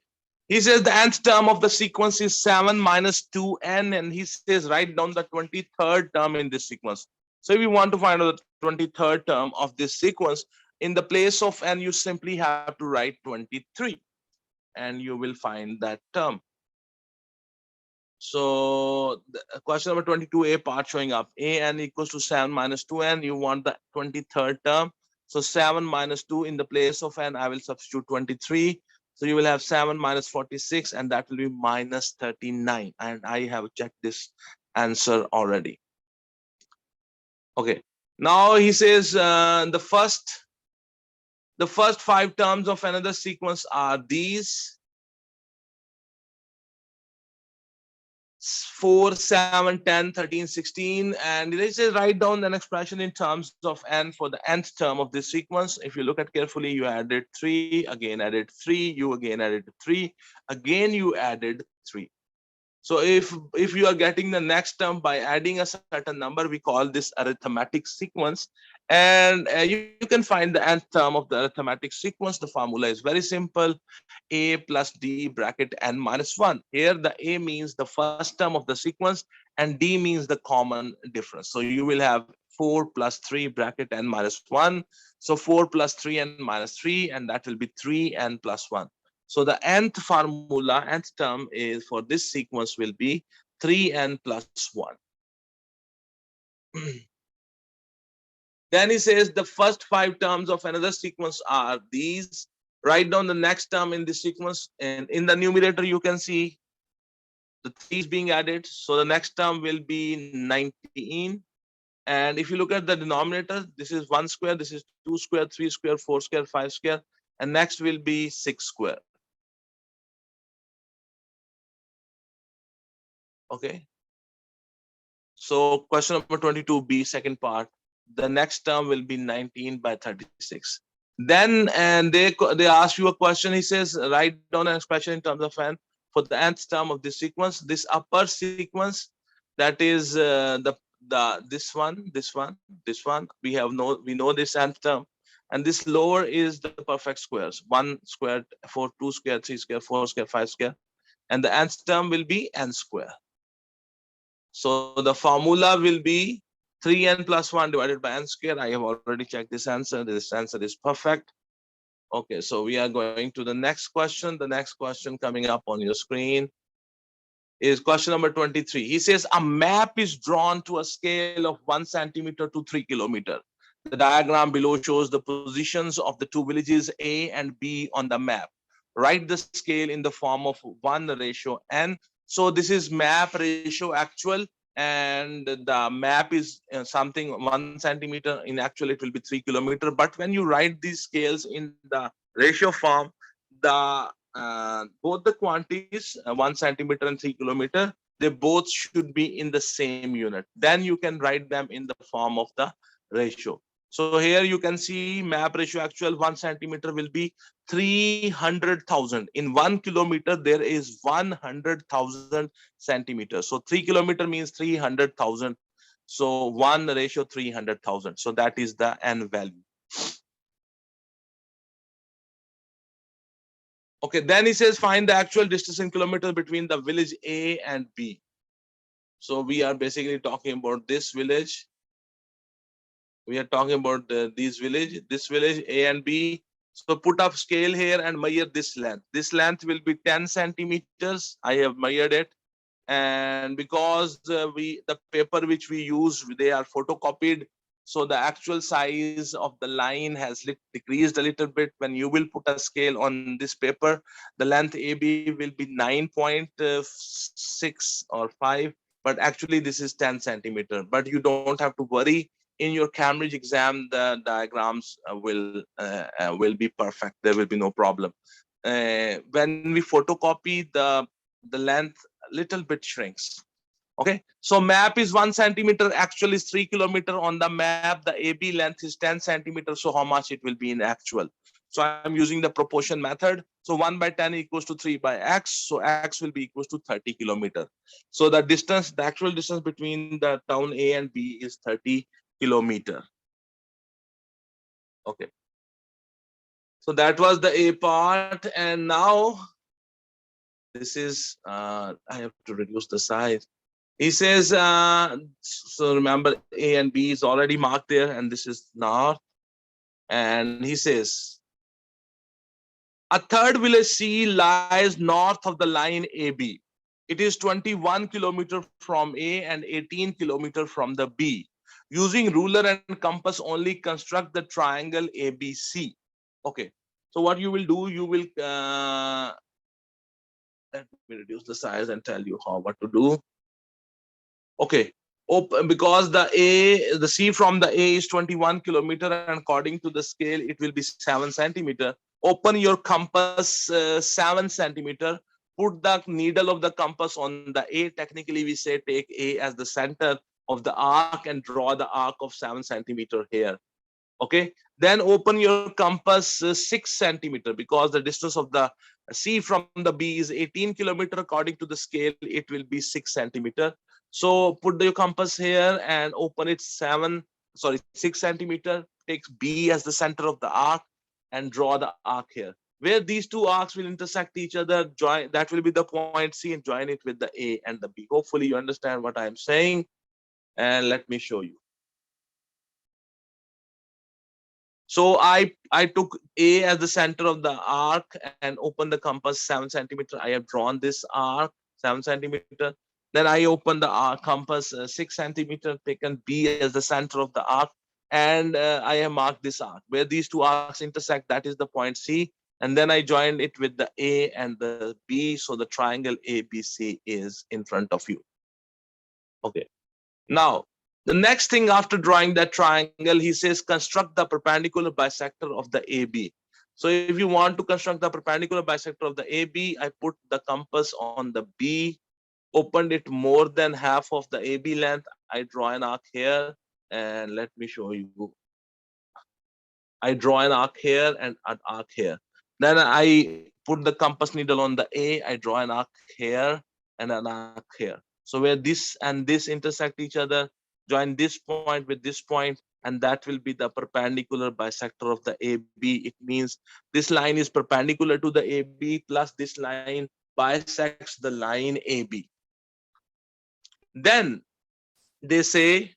S1: He says the nth term of the sequence is 7 minus 2n, and he says write down the 23rd term in this sequence. So if you want to find out the 23rd term of this sequence, in the place of n, you simply have to write 23, and you will find that term. So question number 22a part showing up. An equals to 7 minus 2n. You want the 23rd term. So 7 minus 2 in the place of n, I will substitute 23. So you will have 7 minus 46, and that will be minus 39. And I have checked this answer already. Okay. Now he says the first 5 terms of another sequence are these: 4, 7, 10, 13, 16, and let's say write down an expression in terms of n for the nth term of this sequence. If you look at carefully, you added 3, again added 3, you again added 3, again you added 3. So if you are getting the next term by adding a certain number, we call this arithmetic sequence. And you can find the nth term of the arithmetic sequence. The formula is very simple: a plus d bracket n minus 1. Here the a means the first term of the sequence, and D means the common difference. So you will have 4 plus 3 bracket n minus 1. So 4 plus 3 and minus 3, and that will be 3n plus 1. So the nth formula, nth term is for this sequence will be 3n plus 1. Then he says the first 5 terms of another sequence are these. Write down the next term in this sequence, and in the numerator you can see the 3 is being added. So the next term will be 19. And if you look at the denominator, this is 1 square, this is 2 square, 3 square, 4 square, 5 square, and next will be 6 square. Okay. So question number 22b, second part. The next term will be 19 by 36. Then and they ask you a question. He says write down an expression in terms of n for the nth term of this sequence. This upper sequence, that is this one. We know this nth term, and this lower is the perfect squares. 1 squared, 4, 2 squared, 3 squared, 4 squared, 5 squared, and the nth term will be n square. So the formula will be 3n plus 1 divided by n square. I have already checked this answer. This answer is perfect. Okay, so we are going to the next question. The next question coming up on your screen is question number 23. He says a map is drawn to a scale of 1 centimeter to 3 kilometer. The diagram below shows the positions of the two villages A and B on the map. Write the scale in the form of 1:n. So this is map ratio actual, and the map is something 1 centimeter. In actual, it will be 3 kilometer. But when you write these scales in the ratio form, the both the quantities 1 centimeter and 3 kilometer, they both should be in the same unit. Then you can write them in the form of the ratio. So here you can see map ratio actual 1 centimeter will be 300,000. In 1 kilometer, there is 100,000 centimeters. So 3 kilometer means 300,000. So 1 ratio 300,000. So that is the n value. Okay, then he says find the actual distance in kilometers between the village A and B. So we are basically talking about this village. We are talking about this village A and B. So put up scale here and measure this length. This length will be 10 centimeters. I have measured it. And because the paper which we use, they are photocopied. So the actual size of the line has decreased a little bit. When you will put a scale on this paper, the length AB will be 9.6 or 5. But actually this is 10 centimeter. But you don't have to worry. In your Cambridge exam, the diagrams will be perfect. There will be no problem. When we photocopy, the length a little bit shrinks. Okay, so map is 1 centimeter, actual is 3 kilometer. On the map, the AB length is 10 centimeters. So how much it will be in actual? So I'm using the proportion method. So 1 by 10 equals to 3 by x. So x will be equals to 30 kilometer. So the distance, the actual distance between the town A and B is 30 kilometer. Okay. So that was the A part. And now this is, I have to reduce the size. He says, so remember A and B is already marked there, and this is north. And he says, a third village C lies north of the line AB. It is 21 kilometers from A and 18 kilometers from the B. Using ruler and compass only, construct the triangle ABC. Okay. So what you will do, you will, let me reduce the size and tell you what to do. Okay, because the C from the A is 21 kilometer, and according to the scale, it will be 7 centimeter. Open your compass 7 centimeter. Put the needle of the compass on the A. Technically, we say take A as the center of the arc and draw the arc of 7 centimeter here. Okay, then open your compass 6 centimeter, because the distance of the C from the B is 18 kilometer. According to the scale, it will be 6 centimeter. So put your compass here and open it 6 centimeter. Take B as the center of the arc and draw the arc here. where these two arcs will intersect each other, join, that will be the point C, and join it with the A and the B. Hopefully you understand what I'm saying. And let me show you. So I took A as the center of the arc and opened the compass 7 centimeter. I have drawn this arc 7 centimeter. Then I opened the compass 6 centimeter, taken B as the center of the arc, and I have marked this arc. Where these two arcs intersect, that is the point C. And then I joined it with the A and the B. So the triangle ABC is in front of you. Okay. Now, the next thing after drawing that triangle, he says construct the perpendicular bisector of the AB. So if you want to construct the perpendicular bisector of the AB, I put the compass on the B, opened it more than half of the AB length. I draw an arc here, and let me show you. I draw an arc here and an arc here. Then I put the compass needle on the A, I draw an arc here and an arc here. So where this and this intersect each other, join this point with this point, and that will be the perpendicular bisector of the AB. It means this line is perpendicular to the AB plus this line bisects the line AB. Then they say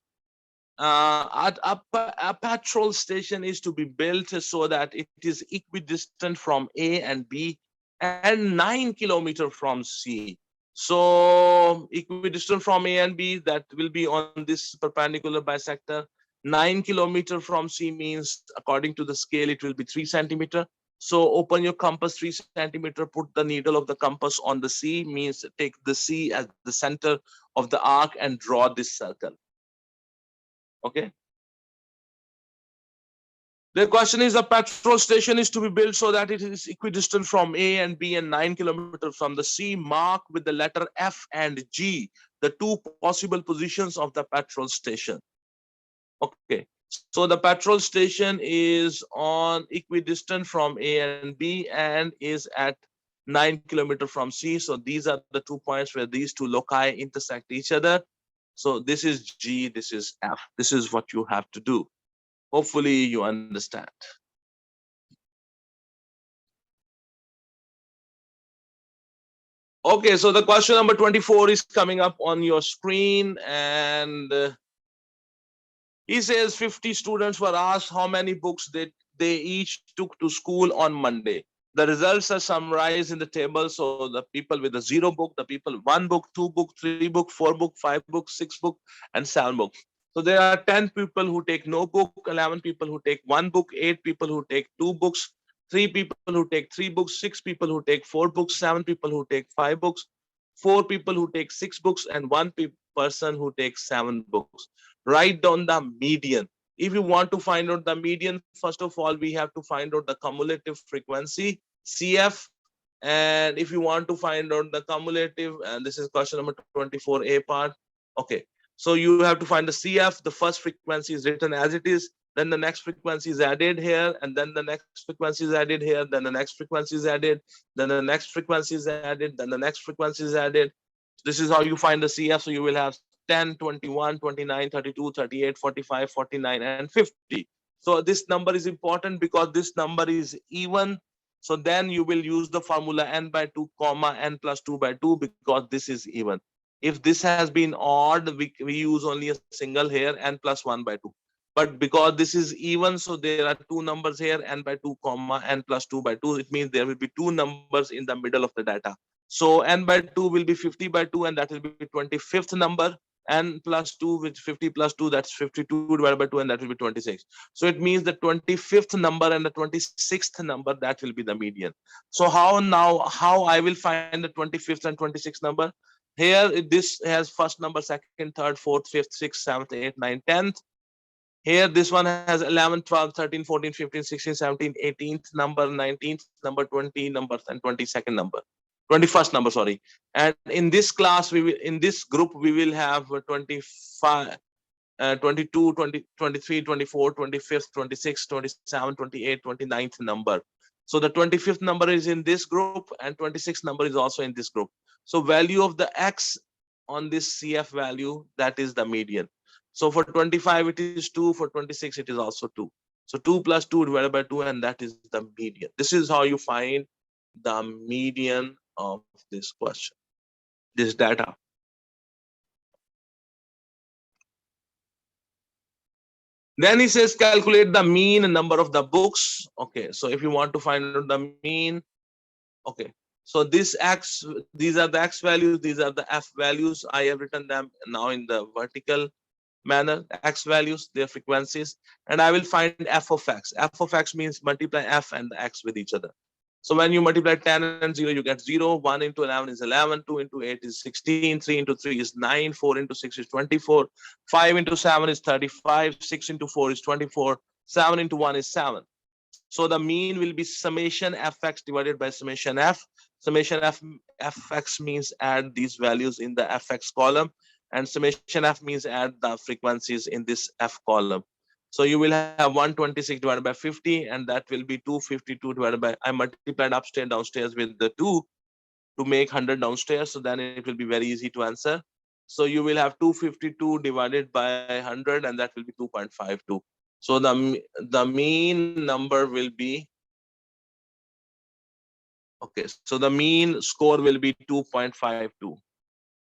S1: a petrol station is to be built so that it is equidistant from A and B and 9 kilometers from C. So equidistant from A and B, that will be on this perpendicular bisector. 9 kilometers from C means, according to the scale, it will be 3 centimeter. So open your compass 3 centimeter, put the needle of the compass on the C, means take the C as the center of the arc and draw this circle. Okay. The question is, a petrol station is to be built so that it is equidistant from A and B and 9 kilometers from the C. Mark with the letter F and G the two possible positions of the petrol station. Okay. So the petrol station is on equidistant from A and B and is at 9 kilometers from C. So these are the 2 points where these two loci intersect each other. So this is G, this is F. This is what you have to do. Hopefully you understand. Okay, so the question number 24 is coming up on your screen, and he says 50 students were asked how many books they each took to school on Monday. The results are summarized in the table. So the people with the 0 book, the people 1 book, 2 book, 3 book, 4 book, 5 book, 6 book, and 7 book. So there are 10 people who take no book, 11 people who take 1 book, 8 people who take 2 books, 3 people who take 3 books, 6 people who take 4 books, 7 people who take 5 books, 4 people who take 6 books, and 1 person who takes 7 books. Write down the median. If you want to find out the median, first of all, we have to find out the cumulative frequency, CF. And if you want to find out the cumulative, and this is question number 24A part. Okay. So you have to find the CF. The first frequency is written as it is. Then the next frequency is added here. And then the next frequency is added here. Then the next frequency is added. Then the next frequency is added. Then the next frequency is added. This is how you find the CF. So you will have 10, 21, 29, 32, 38, 45, 49, and 50. So this number is important because this number is even. So then you will use the formula n by 2 comma n plus 2 by 2 because this is even. If this has been odd, we use only a single here, n plus 1 by 2. But because this is even, so there are 2 numbers here, n by 2 comma n plus 2 by 2. It means there will be 2 numbers in the middle of the data. So n by 2 will be 50 by 2, and that will be 25th number. N plus 2 with 50 plus 2, that's 52 divided by 2, and that will be 26. So it means the 25th number and the 26th number, that will be the median. So how I will find the 25th and 26th number? Here, this has first number, second, third, fourth, fifth, sixth, seventh, eighth, ninth, 10th. Here, this one has 11, 12, 13, 14, 15, 16, 17, 18th number, 19th number, 20 numbers, and 22nd number. 21st number, sorry. And in this class, in this group, we will have 25, 22, 20, 23, 24, 25th, 26, 27, 28, 29th number. So the 25th number is in this group and 26th number is also in this group. So value of the X on this CF value, that is the median. So for 25, it is 2. For 26, it is also 2. So 2 plus 2 divided by 2, and that is the median. This is how you find the median of this question, this data. Then he says calculate the mean number of the books. Okay, so if you want to find out the mean, okay, so this x, these are the x values, these are the f values. I have written them now in the vertical manner, x values, their frequencies, and I will find f of x. F of x means multiply f and the x with each other. So when you multiply 10 and 0, you get 0. 1 into 11 is 11. 2 into 8 is 16. 3 into 3 is 9. 4 into 6 is 24. 5 into 7 is 35. 6 into 4 is 24. 7 into 1 is 7. So the mean will be summation fx divided by summation f. Summation fx means add these values in the fx column, and summation f means add the frequencies in this f column. So you will have 126 divided by 50, and that will be 252 divided by, I multiplied upstairs downstairs with the 2 to make 100 downstairs, so then it will be very easy to answer. So you will have 252 divided by 100, and that will be 2.52. So the mean number will be, okay, so the mean score will be 2.52.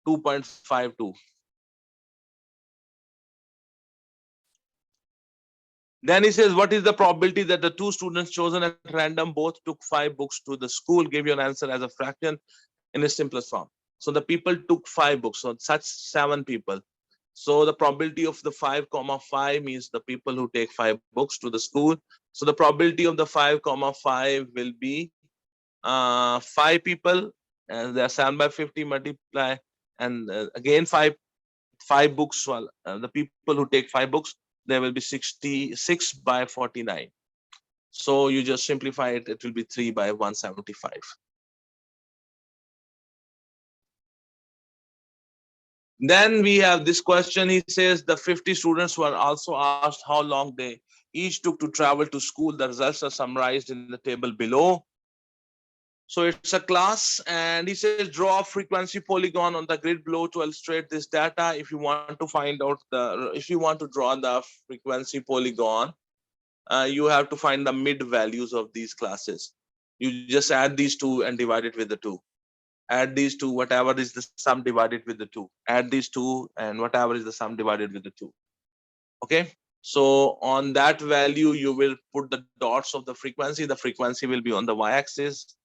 S1: 2.52. Then he says, what is the probability that the two students chosen at random both took 5 books to the school? Give your answer as a fraction in its simplest form. So the people took 5 books, so such 7 people. So the probability of the 5 comma 5 means the people who take 5 books to the school. So the probability of the 5 comma 5 will be 5 people, and they are 7 by 50 multiply, and again 5 books. Well, the people who take 5 books, there will be 66 by 49. So you just simplify it, it will be 3 by 175. Then we have this question. He says the 50 students were also asked how long they each took to travel to school. The results are summarized in the table below. So it's a class, and he says draw a frequency polygon on the grid below to illustrate this data. If you want to find out if you want to draw the frequency polygon, you have to find the mid values of these classes. You just add these two and divide it with the 2. Add these two, whatever is the sum, divided with the 2. Add these two, and whatever is the sum, divided with the 2. Okay. So on that value, you will put the dots of the frequency. The frequency will be on the y-axis,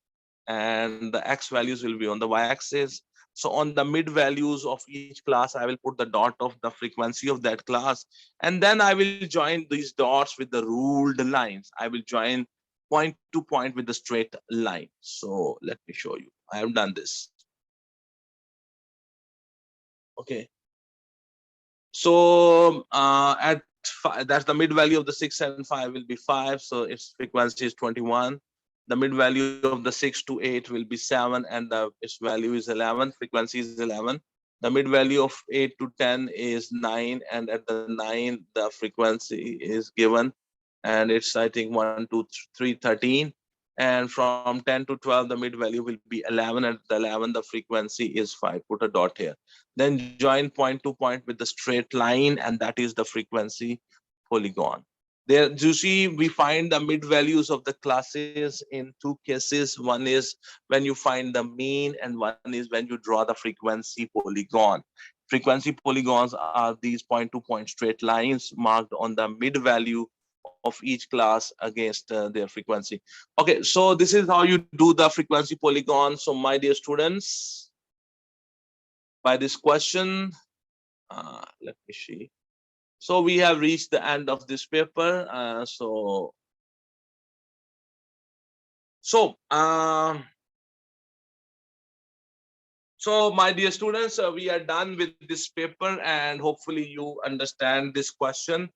S1: and the x values will be on the y-axis. So on the mid values of each class, I will put the dot of the frequency of that class, and then I will join these dots with the ruled lines. I will join point to point with the straight line. So let me show you. I have done this. Okay. So at 5, that's the mid value of the 6 and 5 will be 5. So its frequency is 21. The mid value of the 6 to 8 will be 7, and its value is 11. Frequency is 11. The mid value of 8 to 10 is 9, and at the 9, the frequency is given, and it's, I think, 1, 2, 3, 13. And from 10 to 12, the mid value will be 11. At the 11, the frequency is 5. Put a dot here. Then join point to point with the straight line, and that is the frequency polygon. There, you see, we find the mid values of the classes in 2 cases. One is when you find the mean, and one is when you draw the frequency polygon. Frequency polygons are these point to point straight lines marked on the mid value of each class against their frequency. Okay, so this is how you do the frequency polygon. So my dear students, by this question, let me see. So we have reached the end of this paper. So my dear students, we are done with this paper, and hopefully you understand this question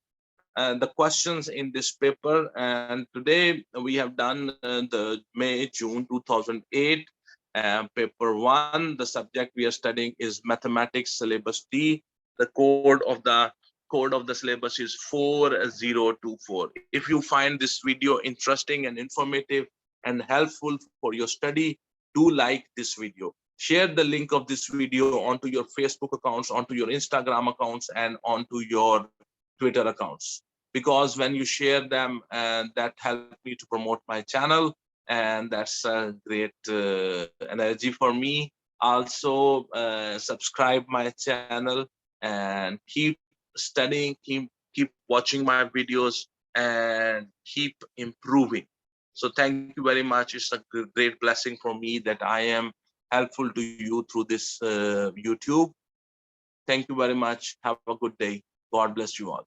S1: and the questions in this paper. And today we have done the June 2008 paper 1. The subject we are studying is mathematics syllabus D. The code of the syllabus is 4024. If you find this video interesting and informative and helpful for your study, do like this video. Share the link of this video onto your Facebook accounts, onto your Instagram accounts, and onto your Twitter accounts. because when you share them, and that helped me to promote my channel, and that's a great energy for me. Also, subscribe my channel and keep studying, keep watching my videos, and keep improving. So thank you very much. It's a great blessing for me that I am helpful to you through this YouTube. Thank you very much. Have a good day. God bless you all.